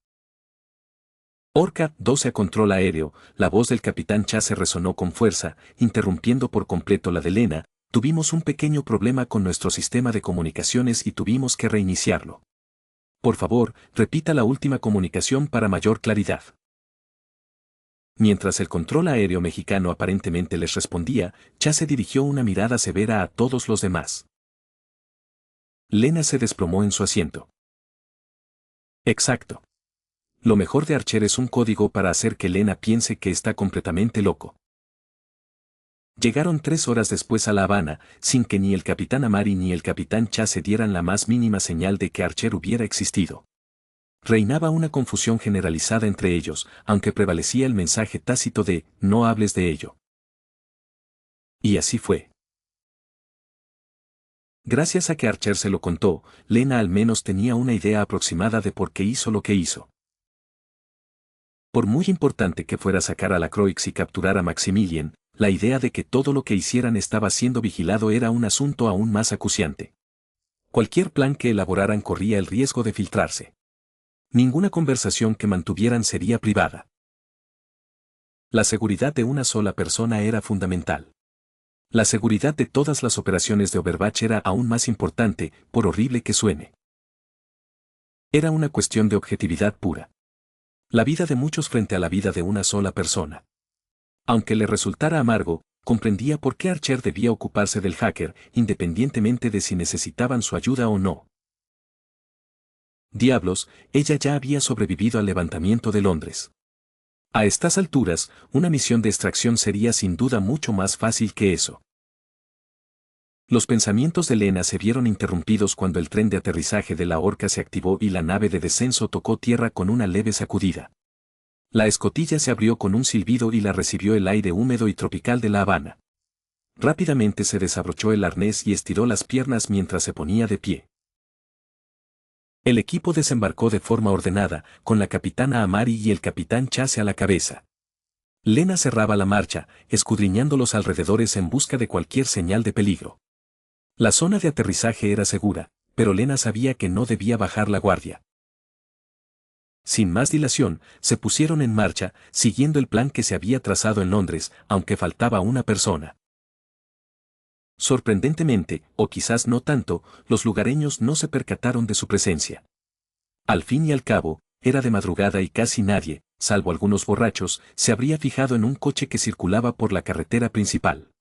Orca 12 a control aéreo. La voz del capitán Chase resonó con fuerza, interrumpiendo por completo la de Lena. Tuvimos un pequeño problema con nuestro sistema de comunicaciones y tuvimos que reiniciarlo. Por favor, repita la última comunicación para mayor claridad. Mientras el control aéreo mexicano aparentemente les respondía, Chase dirigió una mirada severa a todos los demás. Lena se desplomó en su asiento. Exacto. Lo mejor de Archer es un código para hacer que Lena piense que está completamente loco. Llegaron 3 horas después a La Habana, sin que ni el capitán Amari ni el capitán Chase dieran la más mínima señal de que Archer hubiera existido. Reinaba una confusión generalizada entre ellos, aunque prevalecía el mensaje tácito de «no hables de ello». Y así fue. Gracias a que Archer se lo contó, Lena al menos tenía una idea aproximada de por qué hizo lo que hizo. Por muy importante que fuera sacar a la Croix y capturar a Maximilien, la idea de que todo lo que hicieran estaba siendo vigilado era un asunto aún más acuciante. Cualquier plan que elaboraran corría el riesgo de filtrarse. Ninguna conversación que mantuvieran sería privada. La seguridad de una sola persona era fundamental. La seguridad de todas las operaciones de Oberbach era aún más importante, por horrible que suene. Era una cuestión de objetividad pura. La vida de muchos frente a la vida de una sola persona. Aunque le resultara amargo, comprendía por qué Archer debía ocuparse del hacker, independientemente de si necesitaban su ayuda o no. Diablos, ella ya había sobrevivido al levantamiento de Londres. A estas alturas, una misión de extracción sería sin duda mucho más fácil que eso. Los pensamientos de Lena se vieron interrumpidos cuando el tren de aterrizaje de la Orca se activó y la nave de descenso tocó tierra con una leve sacudida. La escotilla se abrió con un silbido y la recibió el aire húmedo y tropical de La Habana. Rápidamente se desabrochó el arnés y estiró las piernas mientras se ponía de pie. El equipo desembarcó de forma ordenada, con la capitana Amari y el capitán Chase a la cabeza. Lena cerraba la marcha, escudriñando los alrededores en busca de cualquier señal de peligro. La zona de aterrizaje era segura, pero Lena sabía que no debía bajar la guardia. Sin más dilación, se pusieron en marcha, siguiendo el plan que se había trazado en Londres, aunque faltaba una persona. Sorprendentemente, o quizás no tanto, los lugareños no se percataron de su presencia. Al fin y al cabo, era de madrugada y casi nadie, salvo algunos borrachos, se habría fijado en un coche que circulaba por la carretera principal.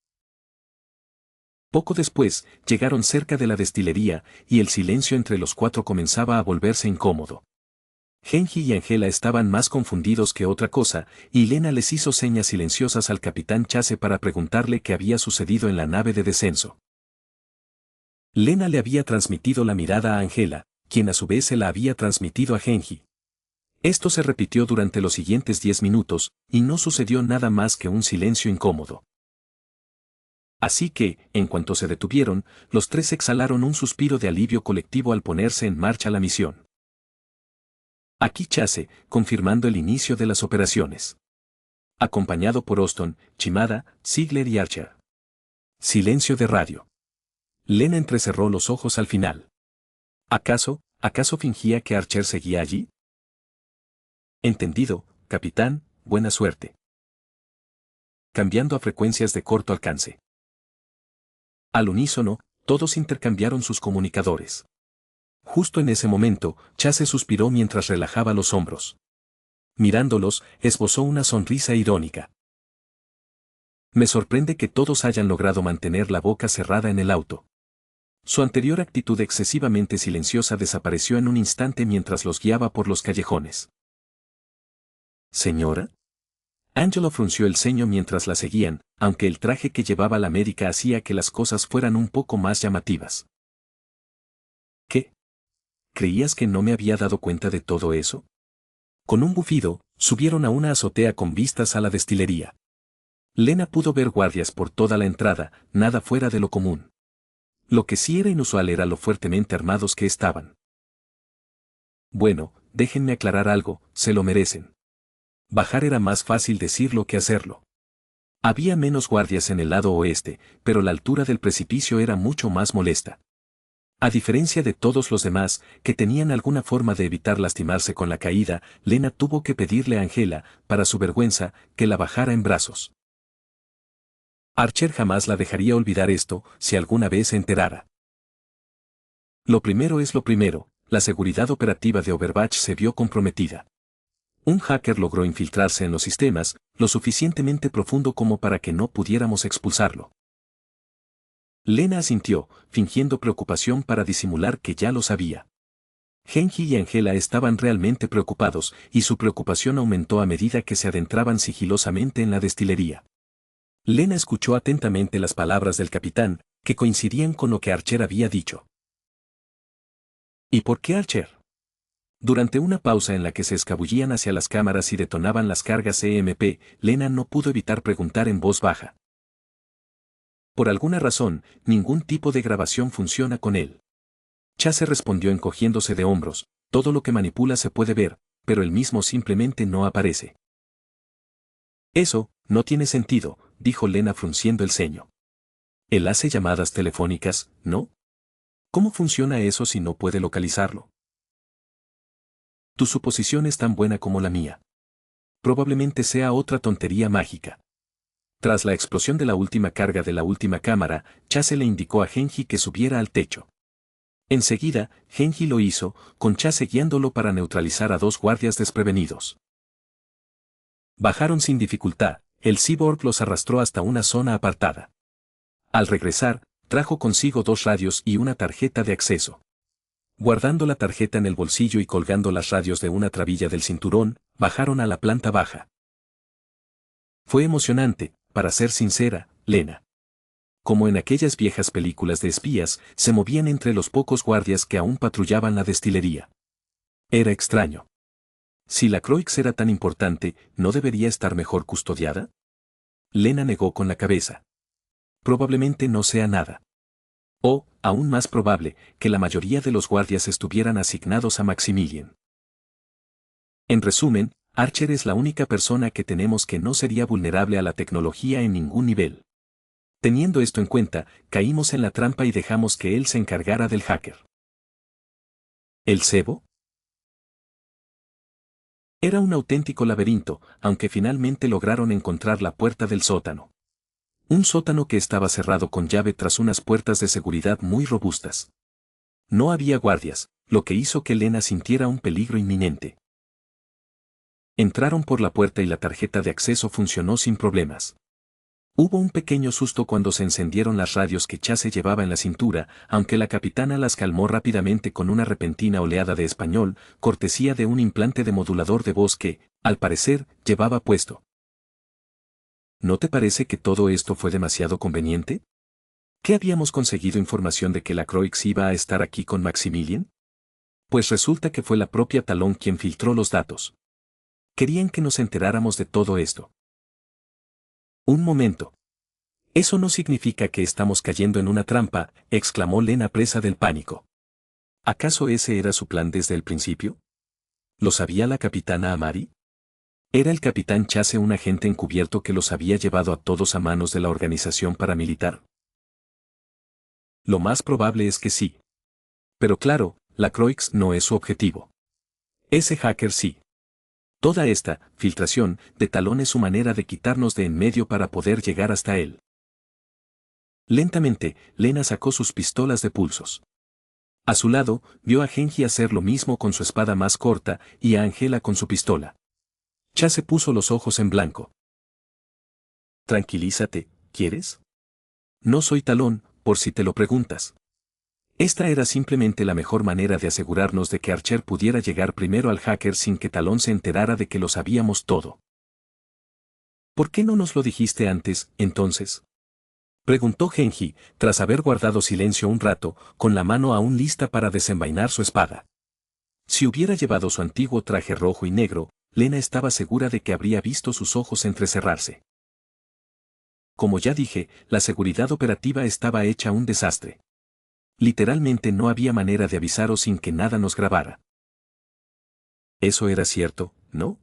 Poco después, llegaron cerca de la destilería, y el silencio entre los cuatro comenzaba a volverse incómodo. Genji y Angela estaban más confundidos que otra cosa, y Lena les hizo señas silenciosas al capitán Chase para preguntarle qué había sucedido en la nave de descenso. Lena le había transmitido la mirada a Angela, quien a su vez se la había transmitido a Genji. Esto se repitió durante los siguientes 10 minutos, y no sucedió nada más que un silencio incómodo. Así que, en cuanto se detuvieron, los tres exhalaron un suspiro de alivio colectivo al ponerse en marcha la misión. Aquí Chase, confirmando el inicio de las operaciones. Acompañado por Austin, Shimada, Ziegler y Archer. Silencio de radio. Lena entrecerró los ojos al final. ¿Acaso fingía que Archer seguía allí? Entendido, capitán, buena suerte. Cambiando a frecuencias de corto alcance. Al unísono, todos intercambiaron sus comunicadores. Justo en ese momento, Chase suspiró mientras relajaba los hombros. Mirándolos, esbozó una sonrisa irónica. Me sorprende que todos hayan logrado mantener la boca cerrada en el auto. Su anterior actitud excesivamente silenciosa desapareció en un instante mientras los guiaba por los callejones. ¿Señora? Angela frunció el ceño mientras la seguían, aunque el traje que llevaba la médica hacía que las cosas fueran un poco más llamativas. ¿Qué? ¿Creías que no me había dado cuenta de todo eso? Con un bufido, subieron a una azotea con vistas a la destilería. Lena pudo ver guardias por toda la entrada, nada fuera de lo común. Lo que sí era inusual era lo fuertemente armados que estaban. Bueno, déjenme aclarar algo, se lo merecen. Bajar era más fácil decirlo que hacerlo. Había menos guardias en el lado oeste, pero la altura del precipicio era mucho más molesta. A diferencia de todos los demás, que tenían alguna forma de evitar lastimarse con la caída, Lena tuvo que pedirle a Angela, para su vergüenza, que la bajara en brazos. Archer jamás la dejaría olvidar esto, si alguna vez se enterara. Lo primero es lo primero, la seguridad operativa de Oberbach se vio comprometida. Un hacker logró infiltrarse en los sistemas, lo suficientemente profundo como para que no pudiéramos expulsarlo. Lena asintió, fingiendo preocupación para disimular que ya lo sabía. Genji y Angela estaban realmente preocupados, y su preocupación aumentó a medida que se adentraban sigilosamente en la destilería. Lena escuchó atentamente las palabras del capitán, que coincidían con lo que Archer había dicho. ¿Y por qué Archer? Durante una pausa en la que se escabullían hacia las cámaras y detonaban las cargas EMP, Lena no pudo evitar preguntar en voz baja. Por alguna razón, ningún tipo de grabación funciona con él. Chase respondió encogiéndose de hombros, todo lo que manipula se puede ver, pero él mismo simplemente no aparece. Eso, no tiene sentido, dijo Lena frunciendo el ceño. Él hace llamadas telefónicas, ¿no? ¿Cómo funciona eso si no puede localizarlo? Tu suposición es tan buena como la mía. Probablemente sea otra tontería mágica. Tras la explosión de la última carga de la última cámara, Chase le indicó a Genji que subiera al techo. Enseguida, Genji lo hizo, con Chase guiándolo para neutralizar a dos guardias desprevenidos. Bajaron sin dificultad, el cyborg los arrastró hasta una zona apartada. Al regresar, trajo consigo dos radios y una tarjeta de acceso. Guardando la tarjeta en el bolsillo y colgando las radios de una trabilla del cinturón, bajaron a la planta baja. Fue emocionante, para ser sincera, Lena. Como en aquellas viejas películas de espías, se movían entre los pocos guardias que aún patrullaban la destilería. Era extraño. Si la Croix era tan importante, ¿no debería estar mejor custodiada? Lena negó con la cabeza. Probablemente no sea nada. O, aún más probable, que la mayoría de los guardias estuvieran asignados a Maximilian. En resumen, Archer es la única persona que tenemos que no sería vulnerable a la tecnología en ningún nivel. Teniendo esto en cuenta, caímos en la trampa y dejamos que él se encargara del hacker. ¿El cebo? Era un auténtico laberinto, aunque finalmente lograron encontrar la puerta del sótano. Un sótano que estaba cerrado con llave tras unas puertas de seguridad muy robustas. No había guardias, lo que hizo que Lena sintiera un peligro inminente. Entraron por la puerta y la tarjeta de acceso funcionó sin problemas. Hubo un pequeño susto cuando se encendieron las radios que Chase llevaba en la cintura, aunque la capitana las calmó rápidamente con una repentina oleada de español, cortesía de un implante de modulador de voz que, al parecer, llevaba puesto. ¿No te parece que todo esto fue demasiado conveniente? ¿Qué habíamos conseguido información de que la Croix iba a estar aquí con Maximilian? Pues resulta que fue la propia Talón quien filtró los datos. Querían que nos enteráramos de todo esto. Un momento. Eso no significa que estamos cayendo en una trampa, exclamó Lena presa del pánico. ¿Acaso ese era su plan desde el principio? ¿Lo sabía la capitana Amari? ¿Era el capitán Chase un agente encubierto que los había llevado a todos a manos de la organización paramilitar? Lo más probable es que sí. Pero claro, la Croix no es su objetivo. Ese hacker sí. Toda esta filtración de Talón es su manera de quitarnos de en medio para poder llegar hasta él. Lentamente, Lena sacó sus pistolas de pulsos. A su lado, vio a Genji hacer lo mismo con su espada más corta y a Angela con su pistola. Chase puso los ojos en blanco. Tranquilízate, ¿quieres? No soy Talón, por si te lo preguntas. Esta era simplemente la mejor manera de asegurarnos de que Archer pudiera llegar primero al hacker sin que Talón se enterara de que lo sabíamos todo. ¿Por qué no nos lo dijiste antes, entonces? Preguntó Genji, tras haber guardado silencio un rato, con la mano aún lista para desenvainar su espada. Si hubiera llevado su antiguo traje rojo y negro, Lena estaba segura de que habría visto sus ojos entrecerrarse. Como ya dije, la seguridad operativa estaba hecha un desastre. Literalmente no había manera de avisaros sin que nada nos grabara. Eso era cierto, ¿no?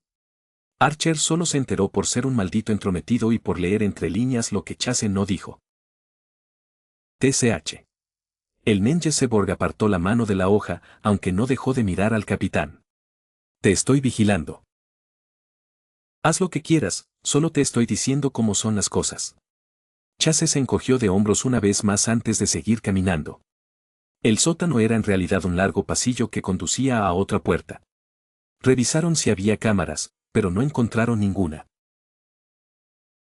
Archer solo se enteró por ser un maldito entrometido y por leer entre líneas lo que Chase no dijo. TCH. El Ninja Cyborg apartó la mano de la hoja, aunque no dejó de mirar al capitán. Te estoy vigilando. Haz lo que quieras, solo te estoy diciendo cómo son las cosas. Chase se encogió de hombros una vez más antes de seguir caminando. El sótano era en realidad un largo pasillo que conducía a otra puerta. Revisaron si había cámaras, pero no encontraron ninguna.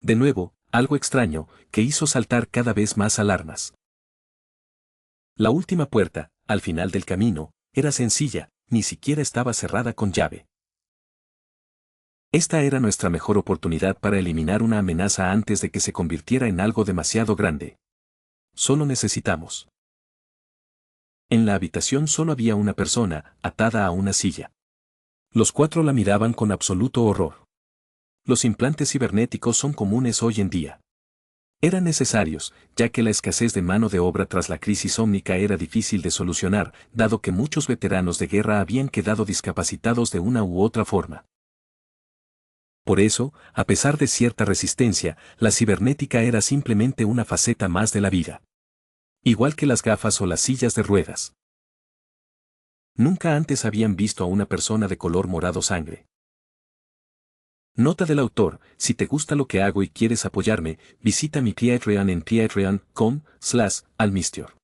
De nuevo, algo extraño, que hizo saltar cada vez más alarmas. La última puerta, al final del camino, era sencilla, ni siquiera estaba cerrada con llave. Esta era nuestra mejor oportunidad para eliminar una amenaza antes de que se convirtiera en algo demasiado grande. Solo necesitamos. En la habitación solo había una persona, atada a una silla. Los cuatro la miraban con absoluto horror. Los implantes cibernéticos son comunes hoy en día. Eran necesarios, ya que la escasez de mano de obra tras la crisis ómnica era difícil de solucionar, dado que muchos veteranos de guerra habían quedado discapacitados de una u otra forma. Por eso, a pesar de cierta resistencia, la cibernética era simplemente una faceta más de la vida. Igual que las gafas o las sillas de ruedas. Nunca antes habían visto a una persona de color morado sangre. Nota del autor: si te gusta lo que hago y quieres apoyarme, visita mi Patreon en patreon.com/almistior.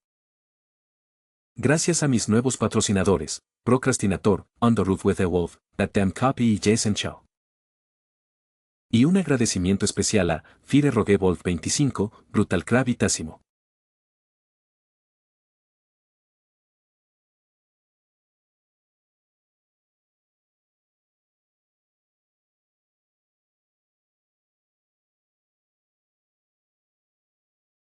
Gracias a mis nuevos patrocinadores, Procrastinator, On the Roof with a Wolf, That Damn Copy y Jason Shaw. Y un agradecimiento especial a Fire Rogue Wolf 25, Brutal Crab y Tásimo.